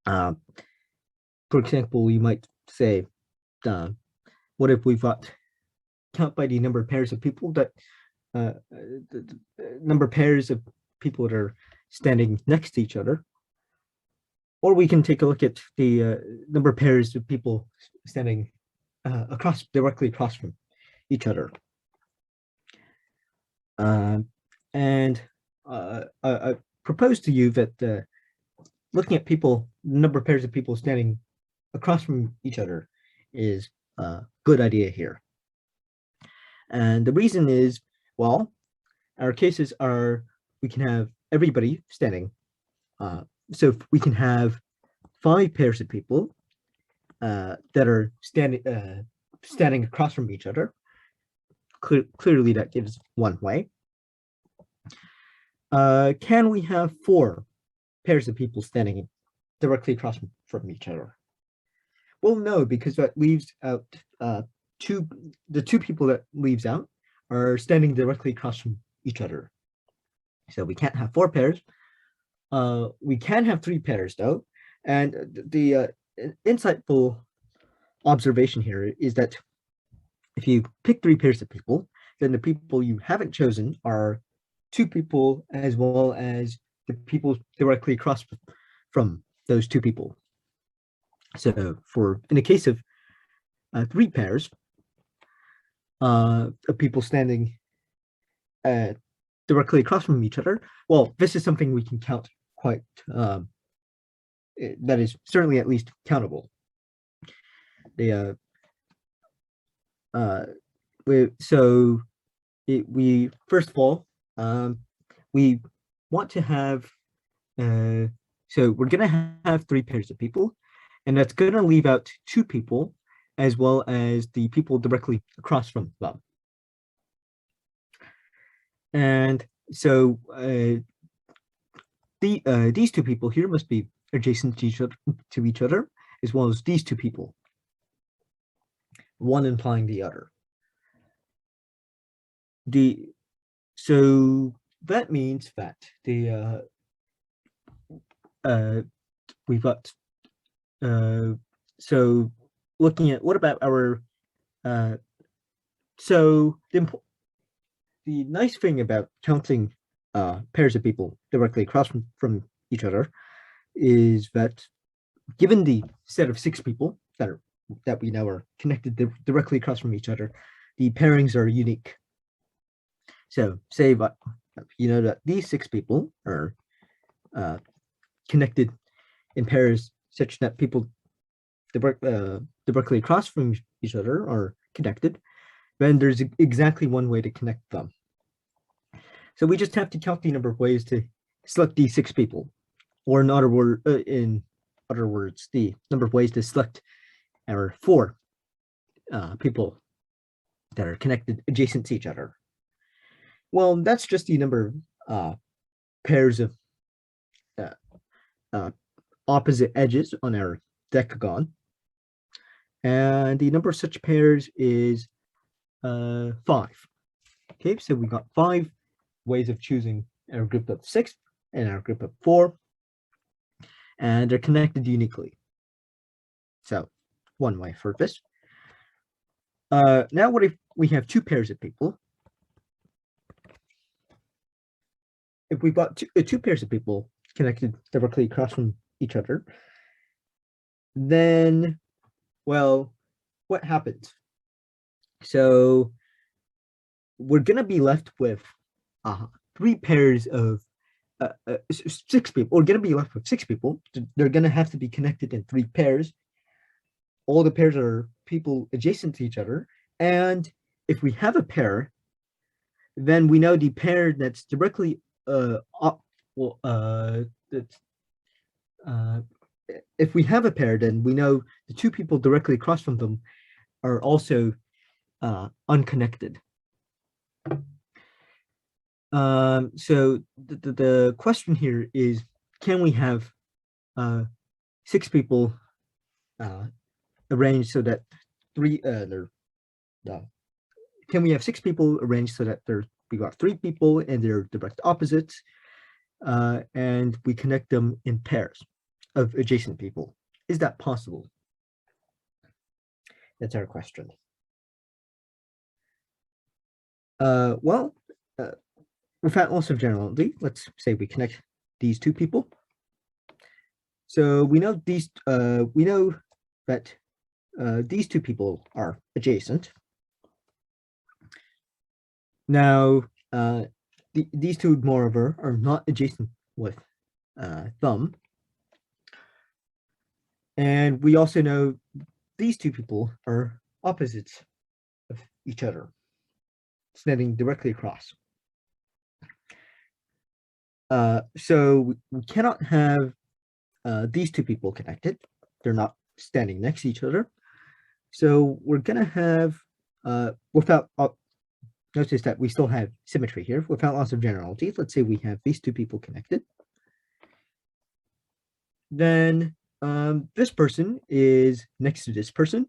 For example, you might say, what if we've got count by the number of pairs of people that the number of pairs of people that are standing next to each other, or we can take a look at the number of pairs of people standing directly across from each other. And I propose to you that looking at number of pairs of people standing across from each other is a good idea here. And the reason is, well, our cases are, we can have everybody standing. So we can have 5 pairs of people that are standing across from each other. Clearly, that gives one way. Can we have 4 pairs of people standing directly across from each other? Well, no, because that leaves out the 2 people that leaves out are standing directly across from each other. So we can't have 4 pairs. We can have 3 pairs though. And the insightful observation here is that if you pick 3 pairs of people, then the people you haven't chosen are 2 people as well as the people directly across from those 2 people. So in the case of 3 pairs of people standing directly across from each other, well, this is something we can count quite, that is certainly at least countable. We first of all, we want to have, so we're going to have 3 pairs of people, and that's going to leave out 2 people as well as the people directly across from them. And so these 2 people here must be adjacent to each other, as well as these 2 people, one implying the other. So that means that we've got so looking at what about our so the nice thing about counting pairs of people directly across from each other is that given the set of 6 people that we know are connected directly across from each other, the pairings are unique. So say you know that these 6 people are connected in pairs such that people directly across from each other are connected, then there's exactly one way to connect them. So we just have to count the number of ways to select these 6 people, or in other words, the number of ways to select our 4 people that are connected adjacent to each other. Well, that's just the number of pairs of opposite edges on our decagon, and the number of such pairs is 5. Okay, so we got 5 ways of choosing our group of 6 and our group of 4, and they're connected uniquely. So one way for this. Now what if we have 2 pairs of people? If we've got 2 pairs of people connected directly across from each other, then, well, what happens? So we're going to be left with 3 pairs of 6 people. We're going to be left with 6 people. They're going to have to be connected in 3 pairs. All the pairs are people adjacent to each other. And if we have a pair, then we know the pair that's directly if we have a pair, then we know the 2 people directly across from them are also unconnected. So the question here is, can we have 6 people arranged so that can we have 6 people arranged so that we got 3 people and they're direct opposites, and we connect them in pairs of adjacent people? Is that possible? That's our question. Well, without loss of generality, let's say we connect these 2 people. So we know that these 2 people are adjacent. Now, these 2, moreover, are not adjacent with thumb. And we also know these 2 people are opposites of each other, standing directly across. So we cannot have these 2 people connected. They're not standing next to each other. So we're going to have, without, notice that we still have symmetry here, without loss of generality. Let's say we have these 2 people connected. Then this person is next to this person,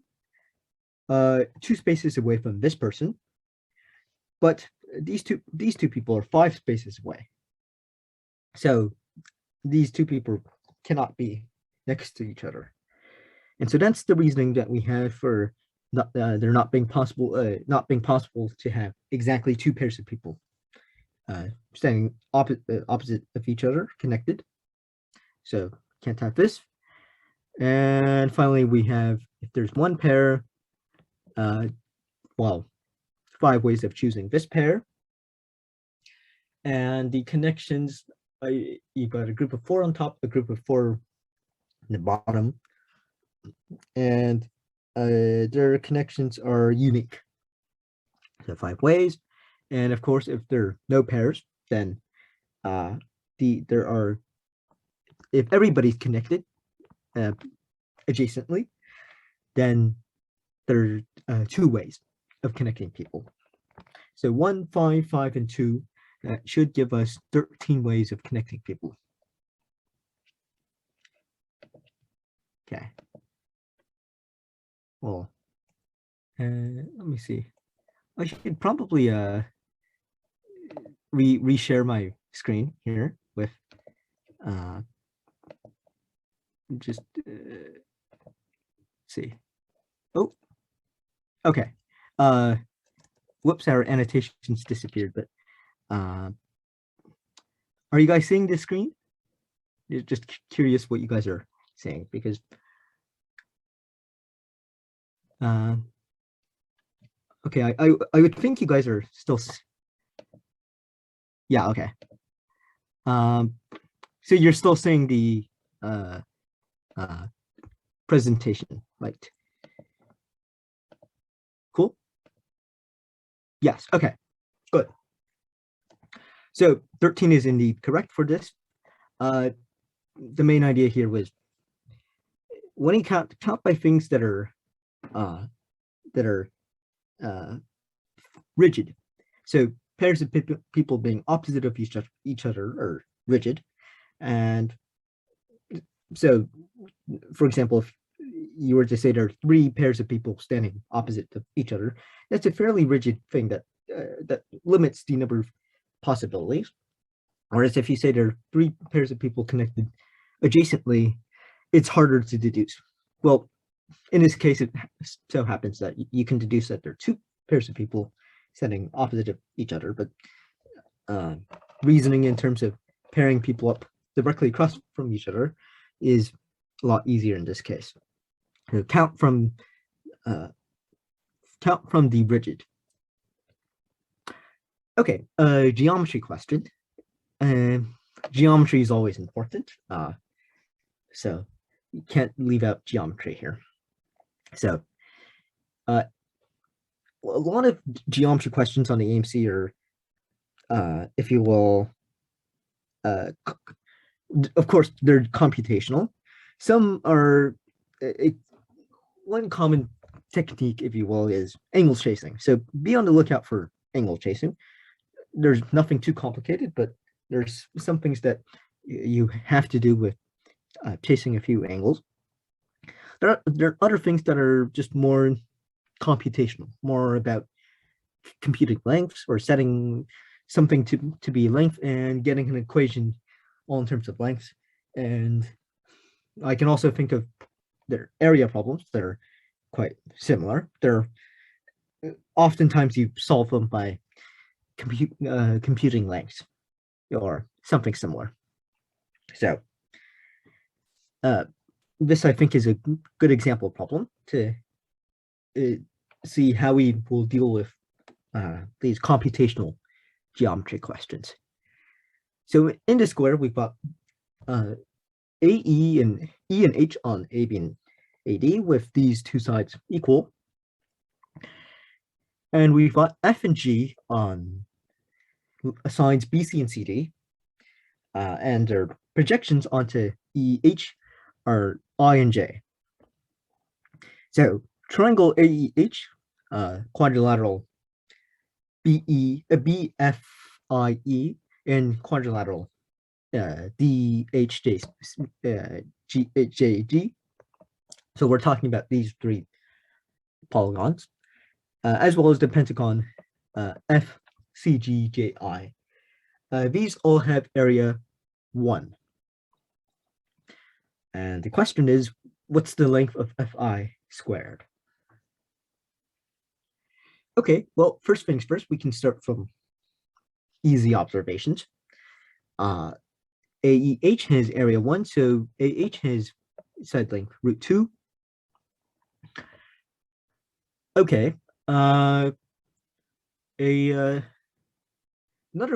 2 spaces away from this person, but these two people are 5 spaces away. So these 2 people cannot be next to each other. And so that's the reasoning that we have for there not being possible to have exactly 2 pairs of people standing opposite of each other, connected. So can't have this. And finally, we have, if there's 1 pair, well, 5 ways of choosing this pair. And the connections, you've got a group of 4 on top, a group of 4 in the bottom, and their connections are unique. So 5 ways. And of course, if there are no pairs, then if everybody's connected adjacently, then there are 2 ways of connecting people. So 1, 5, 5, and 2 should give us 13 ways of connecting people. Okay. Well, let me see. I should probably reshare my screen here with just see. Oh, okay. Whoops, our annotations disappeared, but are you guys seeing this screen? Just curious what you guys are saying, because okay, I would think you guys are still, yeah, okay. So you're still seeing the presentation, right? Cool. Yes, okay, good. So 13 is indeed correct for this. The main idea here was when you count by things that are rigid. So pairs of people being opposite of each other are rigid. And so, for example, if you were to say there are 3 pairs of people standing opposite of each other, that's a fairly rigid thing that limits the number of possibilities. Whereas if you say there are 3 pairs of people connected adjacently, it's harder to deduce. Well, in this case, it so happens that you can deduce that there are 2 pairs of people standing opposite of each other, but reasoning in terms of pairing people up directly across from each other is a lot easier in this case. So count from the rigid. Okay, geometry question. Geometry is always important, so you can't leave out geometry here. So a lot of geometry questions on the AMC are, if you will, of course, they're computational. Some are, one common technique, if you will, is angle chasing. So be on the lookout for angle chasing. There's nothing too complicated, but there's some things that you have to do with chasing a few angles. there are other things that are just more computational, more about computing lengths or setting something to be length and getting an equation all in terms of lengths. And I can also think of their area problems that are quite similar. They're oftentimes you solve them by computing lengths or something similar. So uh, this I think is a good example problem to see how we will deal with these computational geometry questions. So in the square, we've got AE and E and H on AB and AD with these two sides equal. And we've got F and G on sides BC and CD, and their projections onto EH are I and J. So triangle AEH, quadrilateral BFIE, and quadrilateral DHJ GHJG. So we're talking about these three polygons, as well as the pentagon FCGJI. These all have area 1. And the question is, what's the length of FI squared? Okay, well, first things first, we can start from easy observations. AEH has area 1, so AH has side length √2. Okay, another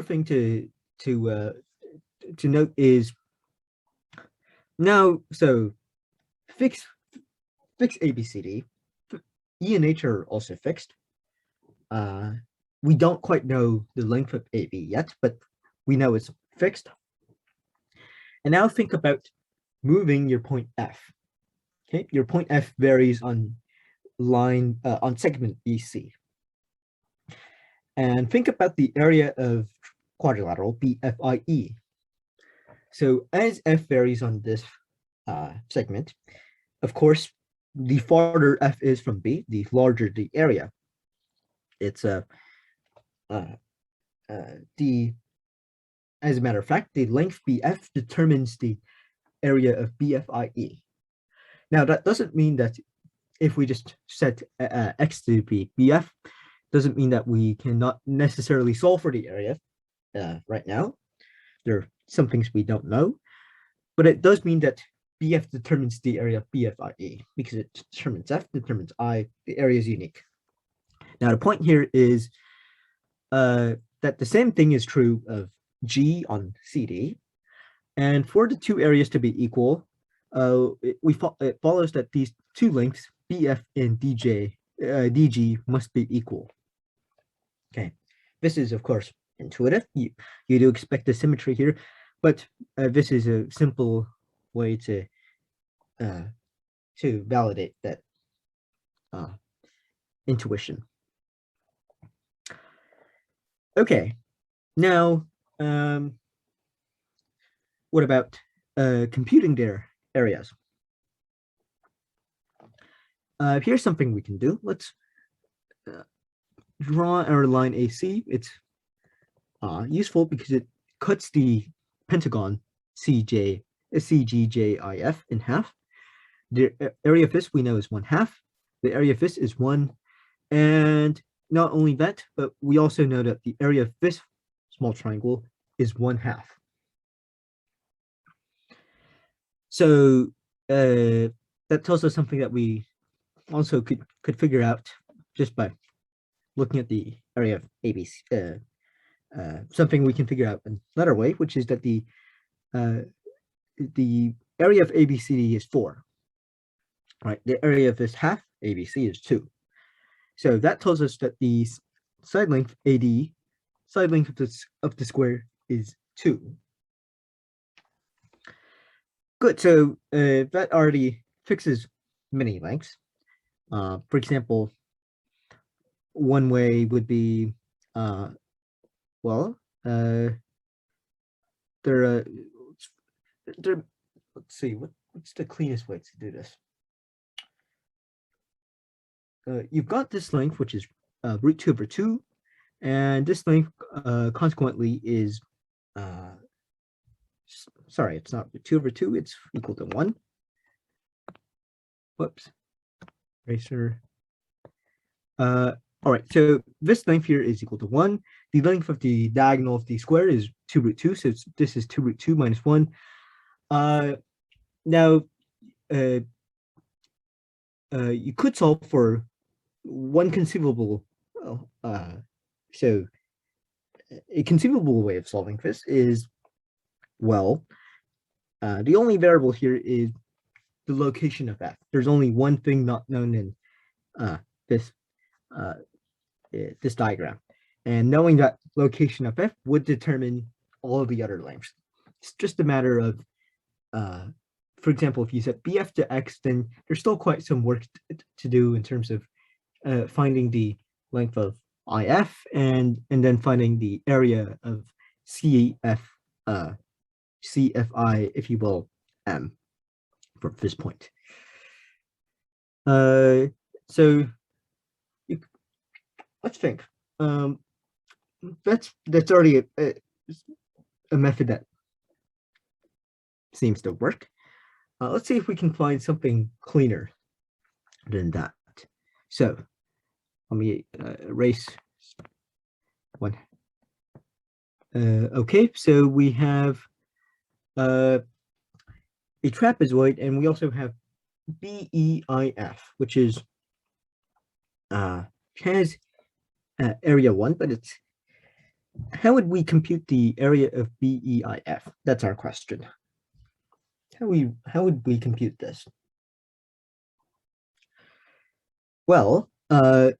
thing to note is now, so fix ABCD, E and H are also fixed. We don't quite know the length of AB yet, but we know it's fixed. And now think about moving your point F. Okay, your point F varies on line on segment BC. And think about the area of quadrilateral BFIE. So as F varies on this segment, of course, the farther F is from B, the larger the area. It's as a matter of fact, the length BF determines the area of BFIE. Now, that doesn't mean that if we just set X to be BF, doesn't mean that we cannot necessarily solve for the area right now. There are some things we don't know, but it does mean that BF determines the area of BFIE because it determines F, determines I, the area is unique. Now, the point here is that the same thing is true of G on CD. And for the two areas to be equal, it follows that these two lengths, BF and DG, must be equal. Okay, this is, of course, intuitive. You do expect a symmetry here, but this is a simple way to validate that intuition. Okay, now what about computing their areas? Here's something we can do. Let's draw our line AC. It's useful because it cuts the pentagon CGJIF in half. The area of this we know is 1/2. The area of this is 1. And not only that, but we also know that the area of this small triangle is 1/2. So that tells us something that we also could figure out just by looking at the area of ABC. Something we can figure out another way, which is that the area of ABCD is 4. Right, the area of this half ABC is 2. So that tells us that the side length AD, side length of the square is 2. Good, so that already fixes many lengths. For example, one way would be, let's see, what's the cleanest way to do this? you've got this length, which is root 2 over 2, and this length consequently is, sorry, it's not root 2 over 2, it's equal to 1. Whoops, eraser. All right, so this length here is equal to 1. The length of the diagonal of the square is 2 root 2, so this is 2 root 2 minus 1. Now, you could solve for one conceivable, so a conceivable way of solving this is, well, the only variable here is the location of f. There's only one thing not known in this diagram, and knowing that location of f would determine all of the other lengths. It's just a matter of, for example, if you set bf to x, then there's still quite some work to do in terms of finding the length of if and then finding the area of cfi, if you will, m from this point. So let's think. That's already a method that seems to work. Let's see if we can find something cleaner than that. So let me erase one. Okay, so we have a trapezoid, and we also have BEIF, which is has area 1, but it's, how would we compute the area of BEIF? That's our question. How would we compute this? Well, an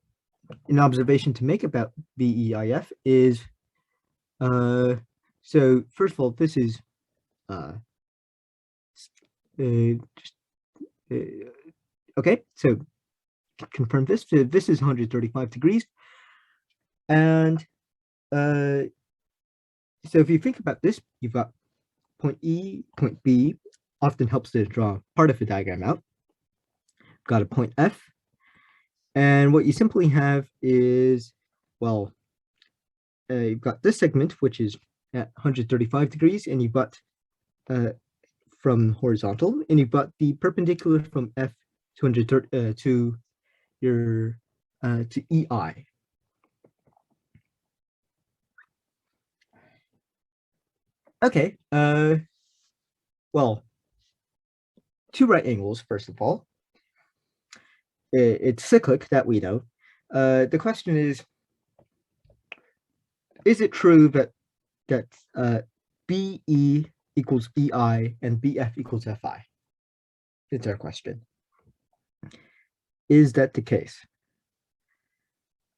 observation to make about BEIF is, so first of all, this is okay, so confirm this. So this is 135 degrees. And so if you think about this, you've got point E, point B, often helps to draw part of the diagram out. Got a point F. And what you simply have is, well, you've got this segment, which is at 135 degrees, and you've got from horizontal, and you've got the perpendicular from F to your to EI. Okay, well, two right angles, first of all. It's cyclic, that we know. The question is it true that BE equals EI and BF equals FI? It's our question. Is that the case?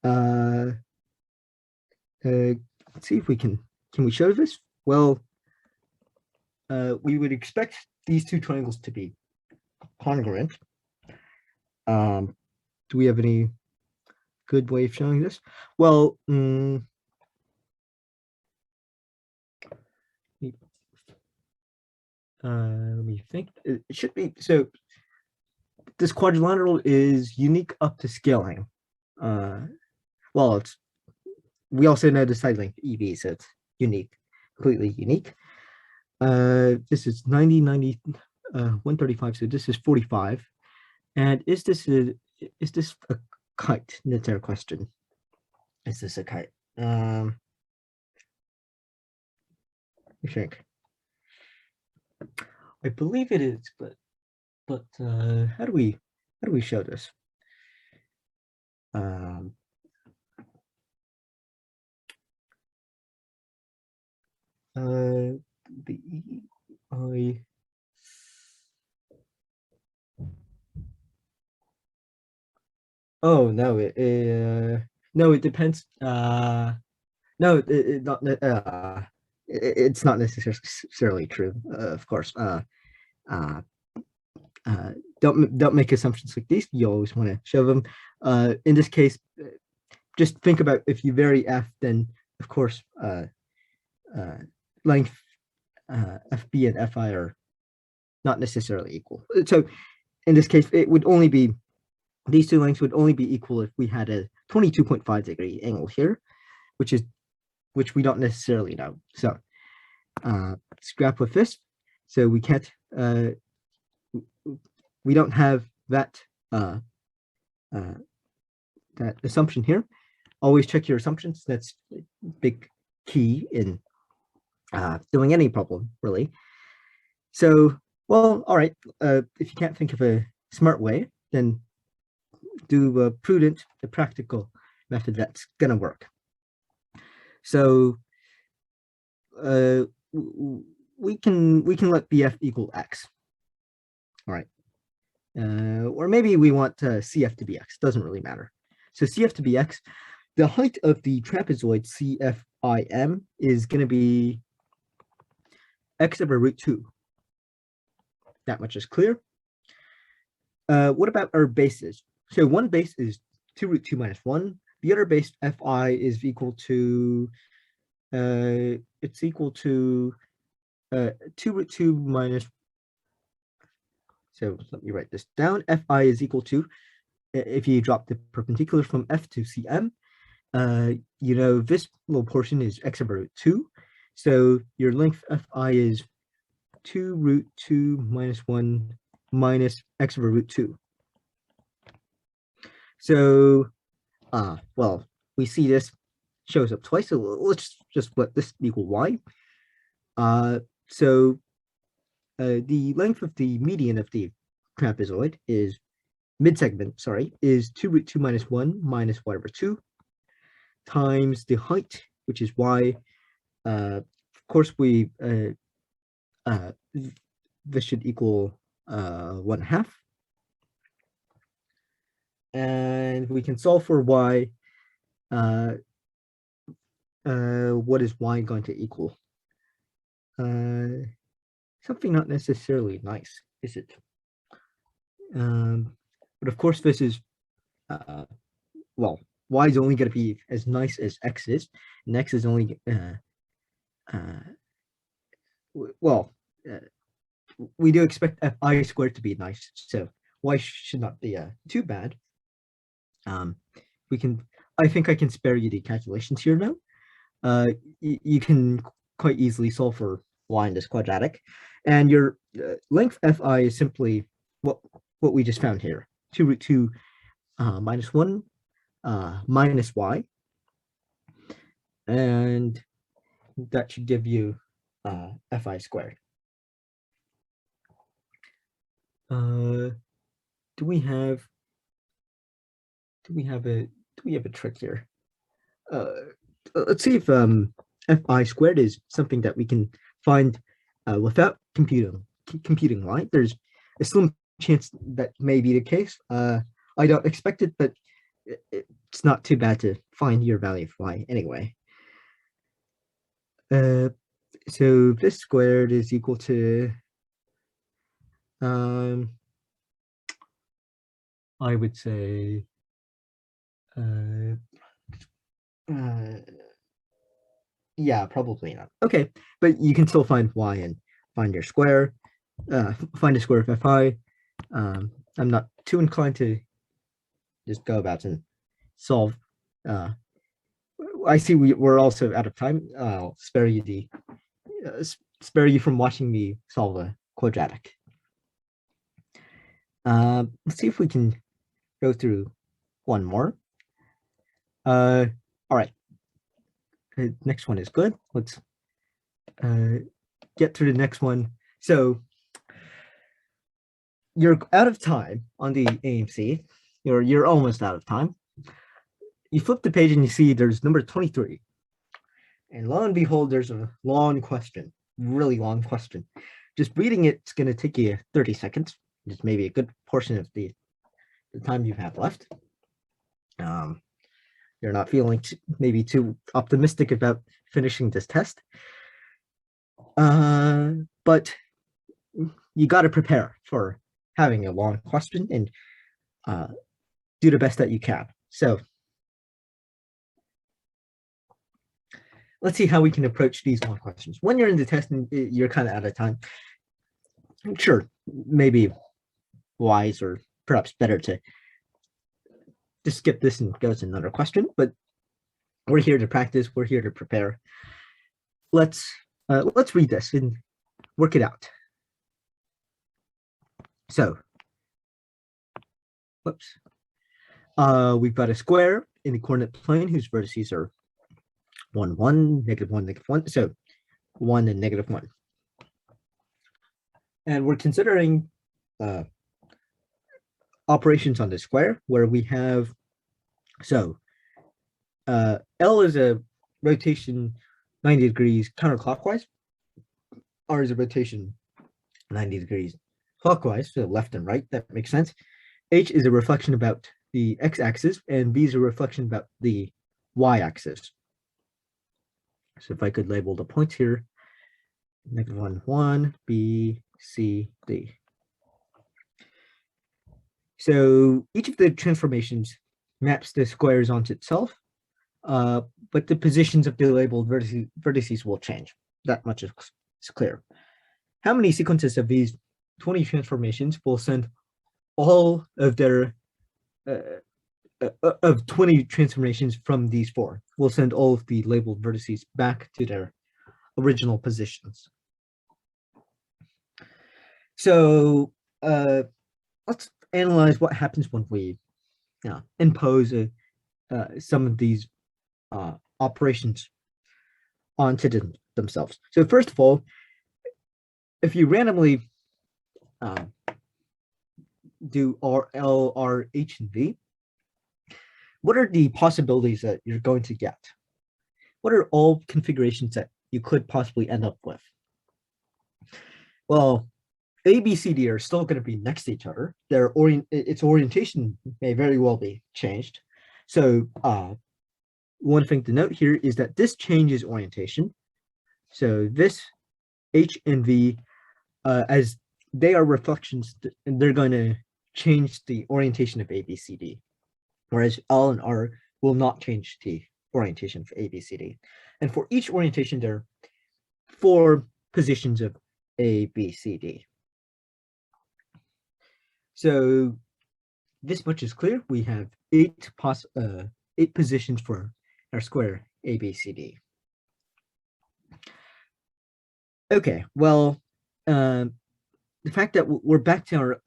Let's see if we can we show this? Well, we would expect these two triangles to be congruent. Do we have any good way of showing this? Well, let me think. It should be, so this quadrilateral is unique up to scaling. Well, we also know the side length EB, so it's unique, completely unique. This is 90, 90, 135, so this is 45. And is this a kite? That's our question. Is this a kite? I think. I believe it is, but how do we show this? Oh no, no, it depends. No, it's not necessarily true. Of course. Don't make assumptions like these. You always want to show them. In this case, just think about if you vary f, then of course length FB and FI are not necessarily equal. So in this case, it would only be these two lengths would only be equal if we had a 22.5 degree angle here, which we don't necessarily know. So scrap with this. So we can't, we don't have that that assumption here. Always check your assumptions. That's a big key in doing any problem, really. So, well, all right. If you can't think of a smart way, then do a prudent, a practical method that's gonna work. So we can let BF equal X. All right. Or maybe we want CF to be X, doesn't really matter. So CF to be X, the height of the trapezoid CFIM is going to be X over root 2. That much is clear. What about our bases? So one base is 2 root 2 minus 1. The other base Fi is equal to, it's equal to 2 root 2 minus, so let me write this down. Fi is equal to, if you drop the perpendicular from F to Cm, you know, this little portion is X over root 2. So your length Fi is 2 root 2 minus 1 minus X over root 2. So, well, we see this shows up twice. So let's just let this equal Y. So the length of the median of the trapezoid is mid-segment, sorry, is 2 root 2 minus 1 minus Y over 2 times the height, which is Y. Of course, we this should equal 1/2. And we can solve for Y. What is Y going to equal? Something not necessarily nice, is it? But of course, this is, well, Y is only going to be as nice as X is, and X is only, well, we do expect Fi squared to be nice, so Y should not be too bad. We can, I think I can spare you the calculations here now. You can quite easily solve for Y in this quadratic, and your length Fi is simply what we just found here, 2 root 2 minus 1 minus Y, and that should give you Fi squared. Do we have a trick here? Let's see if Fi squared is something that we can find without computing Y. There's a slim chance that may be the case. I don't expect it, but it's not too bad to find your value of Y anyway. So this squared is equal to, I would say, yeah, probably not. Okay, but you can still find Y and find your square, find the square of Fi. I'm not too inclined to just go about and solve. I see we're also out of time. I'll spare you from watching me solve a quadratic. Let's see if we can go through one more. All right. The next one is good. Let's get through the next one. So you're out of time on the AMC. You're almost out of time. You flip the page and you see there's number 23. And lo and behold, there's a long question, really long question. Just reading it's going to take you 30 seconds. Just maybe a good portion of the time you have left. You're not feeling maybe too optimistic about finishing this test. But you got to prepare for having a long question and do the best that you can. So let's see how we can approach these long questions. When you're in the test and you're kind of out of time, sure, maybe wise or perhaps better to just skip this and go to another question, but we're here to practice. We're here to prepare. Let's read this and work it out. So, whoops. We've got a square in the coordinate plane whose vertices are 1, 1, negative 1, negative 1. So 1 and negative 1. And we're considering operations on the square where we have, so L is a rotation 90 degrees counterclockwise. R is a rotation 90 degrees clockwise, so left and right. That makes sense. H is a reflection about the x-axis, and V is a reflection about the y-axis. So if I could label the points here, negative 1, 1, B, C, D. So each of the transformations maps the squares onto itself, but the positions of the labeled vertices will change. That much is clear. How many sequences of these 20 transformations will send all of their of 20 transformations from these 4? We'll send all of the labeled vertices back to their original positions. So let's analyze what happens when we impose some of these operations onto themselves. So first of all, if you randomly do R, L, R, H, and V, what are the possibilities that you're going to get? What are all configurations that you could possibly end up with? Well, A, B, C, D are still going to be next to each other. Its orientation may very well be changed. So one thing to note here is that this changes orientation. So this H and V, as they are reflections, they're going to change the orientation of A, B, C, D, whereas L and R will not change the orientation for A, B, C, D. And for each orientation, there are 4 positions of A, B, C, D. So this much is clear. We have 8 positions for our square A, B, C, D. Okay, well, the fact that we're back to our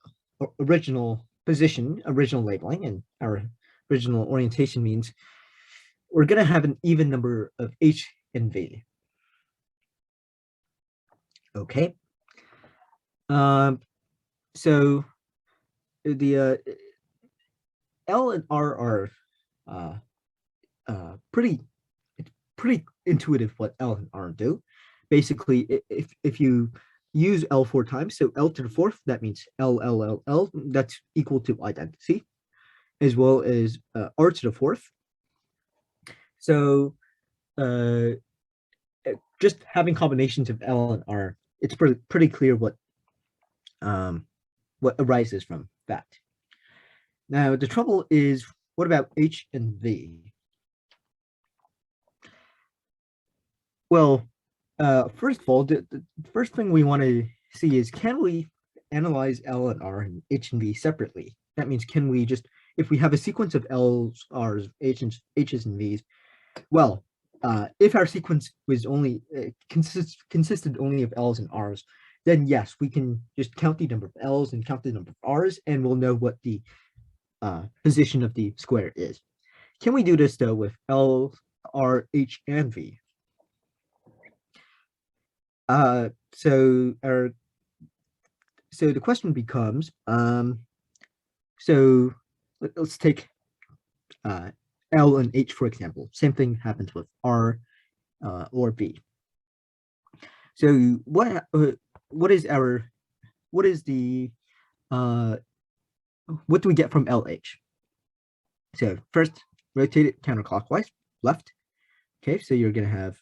original position, original labeling, and our original orientation means we're going to have an even number of H and V. Okay. So the L and R are pretty intuitive what L and R do. Basically, if you use L 4 times, so L to the 4th, that means L, L, L, L, that's equal to identity, as well as R to the 4th. So just having combinations of L and R, it's pretty clear what arises from that. Now, the trouble is, what about H and V? Well, first of all, the first thing we want to see is, can we analyze L and R and H and V separately? That means, can we just, if we have a sequence of L's, R's, H's, and V's, well, if our sequence was only consisted only of L's and R's, then yes, we can just count the number of L's and count the number of R's, and we'll know what the position of the square is. Can we do this though with L, R, H, and V? So the question becomes, so let's take L and H, for example. Same thing happens with R or V. So what do we get from LH? So first, rotate it counterclockwise, left. Okay, so you're going to have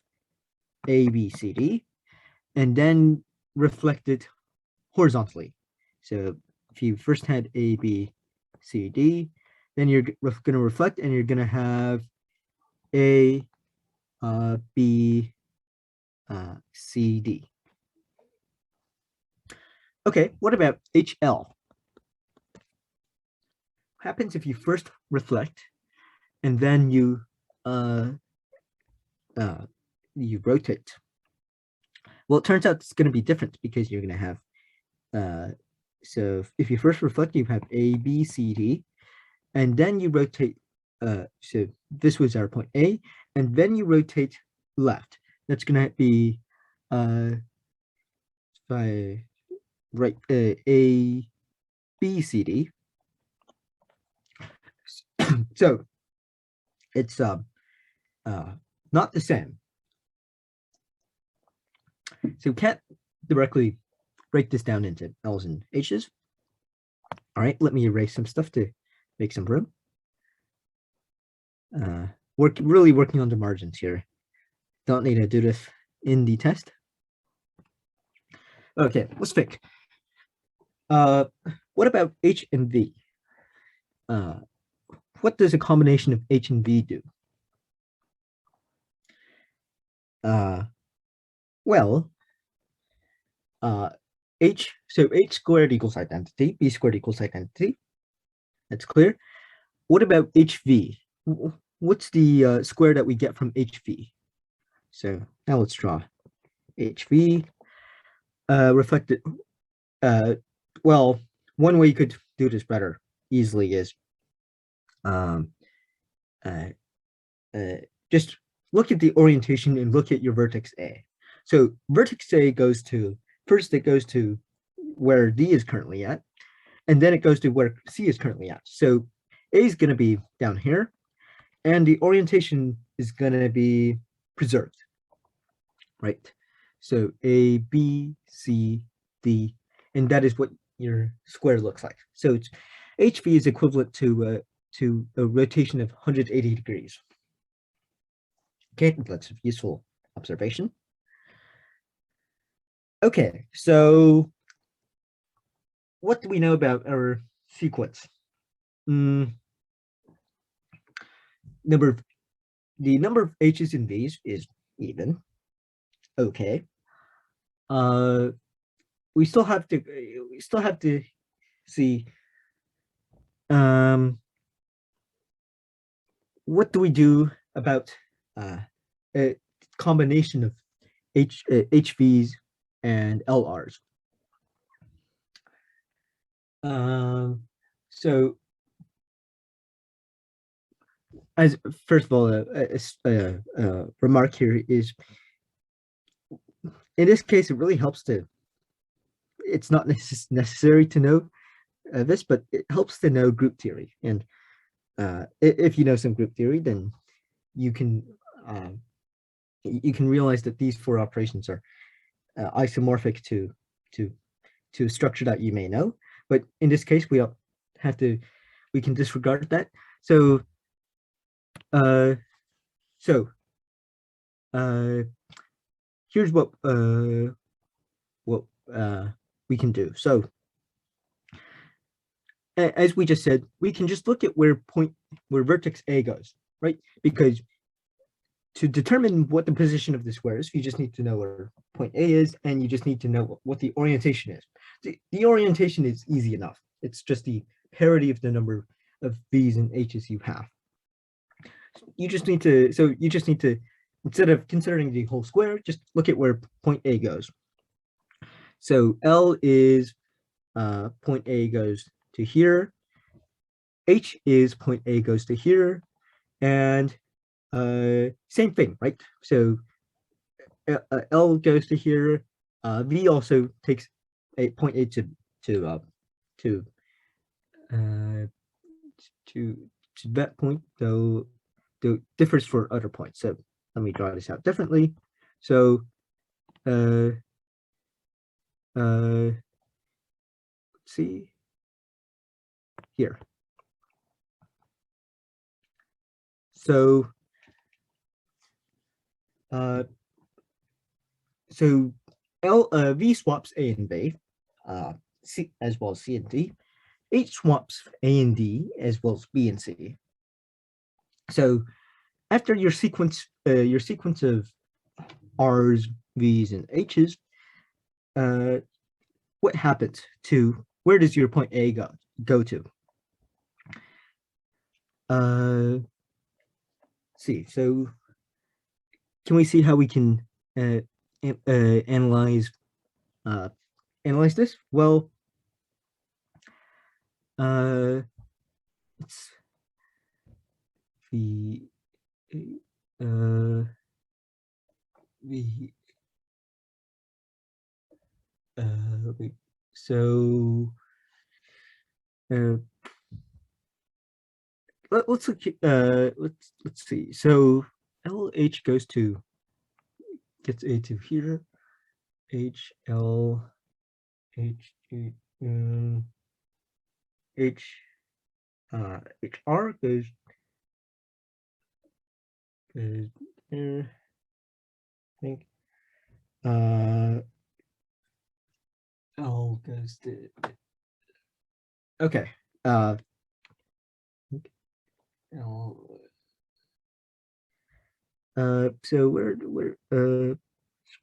A, B, C, D, and then reflect it horizontally. So if you first had A, B, C, D, then you're going to reflect, and you're going to have A, B, C, D. Okay, what about HL? happens if you first reflect and then you rotate? Well, it turns out it's going to be different because you're going to have so if you first reflect, you have A, B, C, D, and then you rotate. So this was our point A, and then you rotate left. That's going to be by right A, B, C, D. So it's not the same. So we can't directly break this down into L's and H's. All right, let me erase some stuff to make some room. Really working on the margins here. Don't need to do this in the test. Okay, let's pick. What about H and V? What does a combination of H and V do? Well, H squared equals identity, B squared equals identity. That's clear. What about HV? What's the square that we get from HV? So now let's draw HV reflected. Well, one way you could do this better easily is just look at the orientation and look at your vertex A. So vertex A goes to, first it goes to where D is currently at, and then it goes to where C is currently at. So A is going to be down here, and the orientation is going to be preserved, right? So A, B, C, D, and that is what your square looks like. So it's, HV is equivalent to a rotation of 180 degrees. Okay, that's a useful observation. Okay, so what do we know about our sequence? The number of H's and V's is even. Okay. We still have to see what do we do about a combination of HVs and LRs. So as first of all, a remark here is, in this case, it really helps to, it's not necessary to know this, but it helps to know group theory. And if you know some group theory, then you can realize that these four operations are isomorphic to a structure that you may know. But in this case, we don't have to, we can disregard that. So here's what we can do. So as we just said, we can just look at where vertex A goes, right? Because to determine what the position of the square is, you just need to know where point A is, and you just need to know what the orientation is. The orientation is easy enough. It's just the parity of the number of V's and H's you have. You just need to, instead of considering the whole square, just look at where point A goes. So L is point A goes to here. H is point A goes to here. And same thing, right? So L goes to here. V also takes a point A to that point, though differs for other points. So let me draw this out differently. So let's see here. So V swaps A and B, C as well as C and D. H swaps A and D as well as B and C. So after your sequence of R's, V's, and H's, what happens to, where does your point A go to? see. So can we see how we can analyze this? Well, it's the the so let's look. Let's see. So LH gets A to here. H L H H HR goes there. I think L goes to okay. L. So where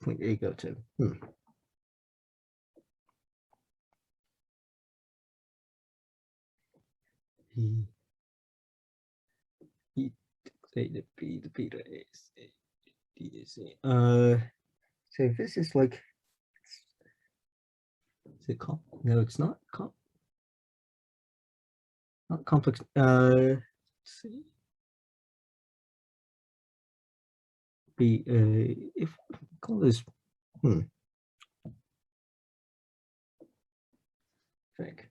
point A go to? E to B to B to A, D to C. So this is like, is it comp? No, it's not comp. Not complex. Let's see. Be if call this think.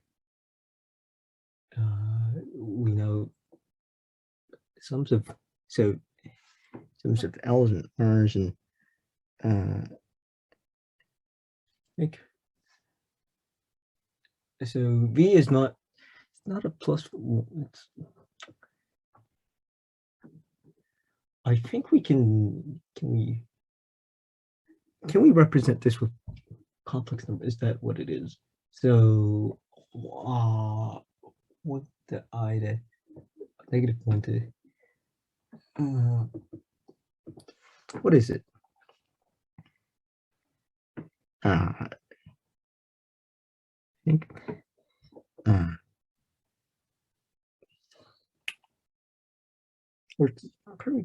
We know sums of L's and R's and think. So V is not a plus. I think we can we represent this with complex number? Is that what it is? So what the I to -1 to what is it? I think or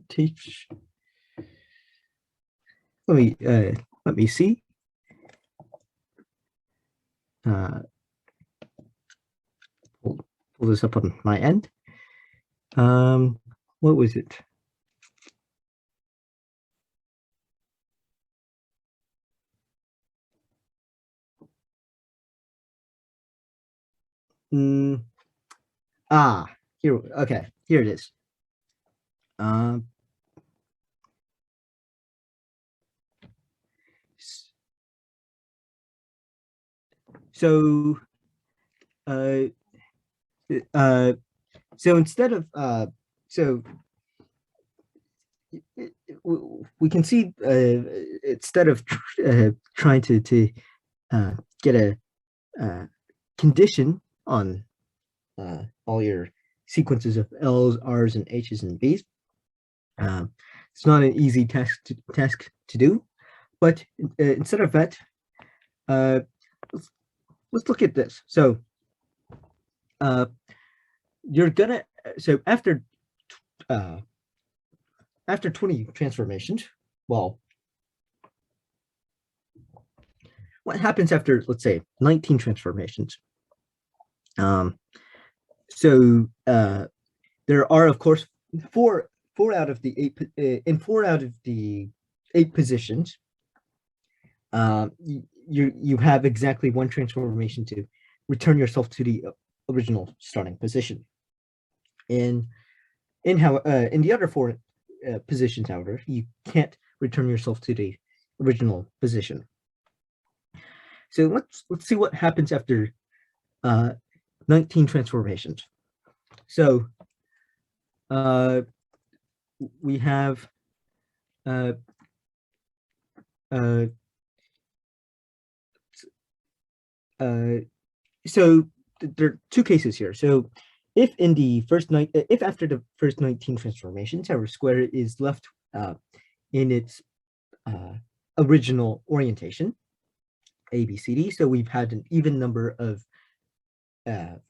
teach. Let me see. Pull this up on my end. What was it? Here. Okay, here it is. So instead of we can see instead of trying to get a condition on all your sequences of L's, R's, and H's and B's, it's not an easy task to do. But instead of that, let's look at this. So you're gonna after 20 transformations, well, what happens after, let's say, 19 transformations? There are, of course, four out of the eight positions. You have exactly one transformation to return yourself to the original starting position. In the other four positions, however, you can't return yourself to the original position. So let's see what happens after 19 transformations. So we have so there are two cases here. So if after the first 19 transformations, our square is left in its original orientation, A, B, C, D. So we've had an even number of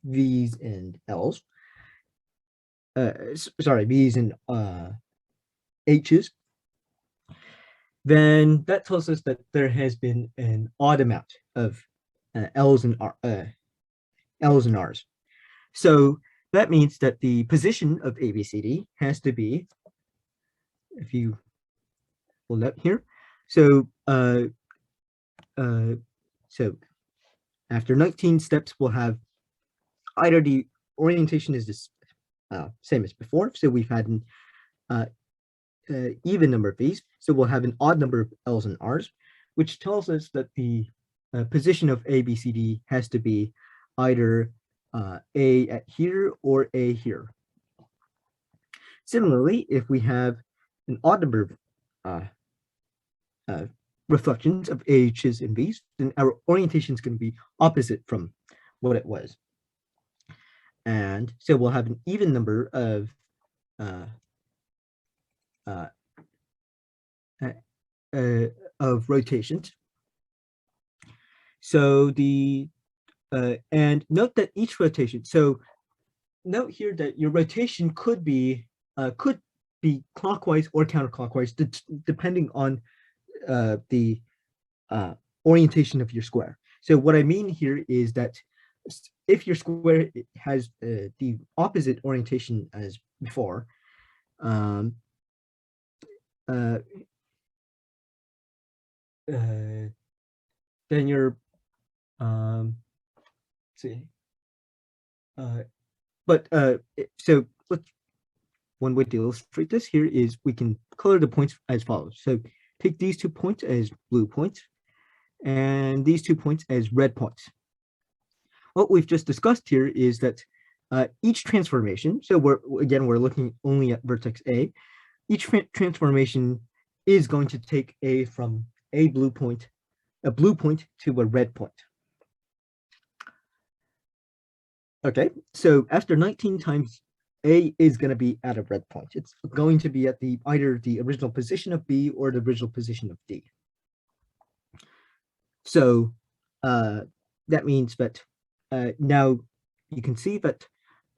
V's and L's. B's and H's, then that tells us that there has been an odd amount of L's and R's. So that means that the position of ABCD has to be, if you will note here, so so after 19 steps, we'll have either the orientation is this same as before, so we've had an even number of V's, so we'll have an odd number of L's and R's, which tells us that the position of ABCD has to be either A at here or A here. Similarly, if we have an odd number of reflections of H's and V's, then our orientation is going to be opposite from what it was. And so we'll have an even number of rotations. So the and note that each rotation. So note here that your rotation could be clockwise or counterclockwise, depending on the orientation of your square. So what I mean here is that if your square has the opposite orientation as before, then your see, so one way to illustrate this here is we can color the points as follows. So take these 2 points as blue points and these 2 points as red points. What we've just discussed here is that each transformation, so we're looking only at vertex A, each transformation is going to take A from a blue point to a red point. Okay, so after 19 times, A is going to be at a red point. It's going to be at either the original position of B or the original position of D. So that means that now you can see that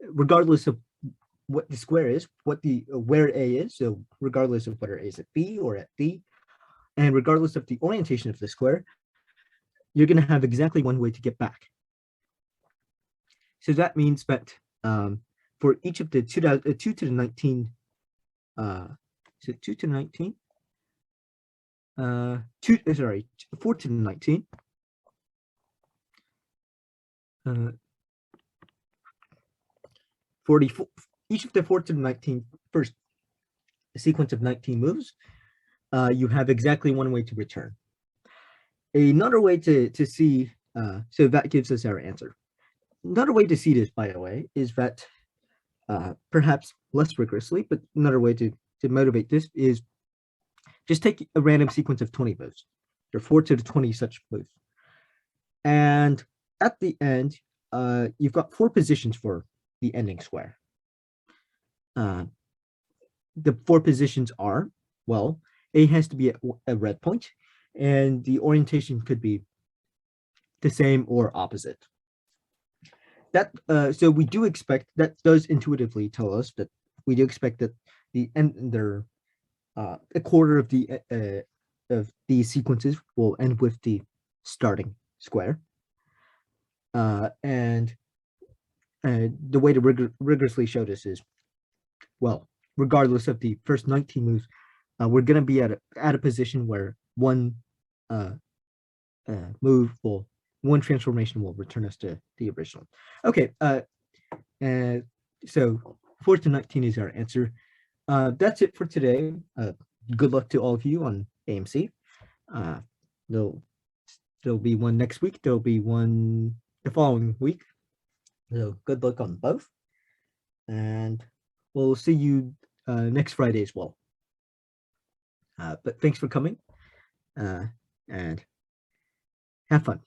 regardless of what the square is, where A is, so regardless of whether A is at B or at D, and regardless of the orientation of the square, you're going to have exactly one way to get back. So that means that for each of the 2 to the 19, so 2 to 19, 4 to the 19, each of the 4 to the 19 first sequence of 19 moves, you have exactly one way to return. Another way to see, so that gives us our answer. Another way to see this, by the way, is that perhaps less rigorously, but another way to motivate this is just take a random sequence of 20 moves. There are 4 to the 20 such moves. And at the end, you've got 4 positions for the ending square. The 4 positions are, well, A has to be at a red point, and the orientation could be the same or opposite. That so we do expect, that does intuitively tell us that we do expect that a quarter of these sequences will end with the starting square, and the way to rigorously show this is, well, regardless of the first 19 moves, we're going to be at a position where one transformation will return us to the original. Okay, so 4 to 19 is our answer. That's it for today. Good luck to all of you on AMC. There'll be one next week. There'll be one the following week. So good luck on both. And we'll see you next Friday as well. But thanks for coming, and have fun.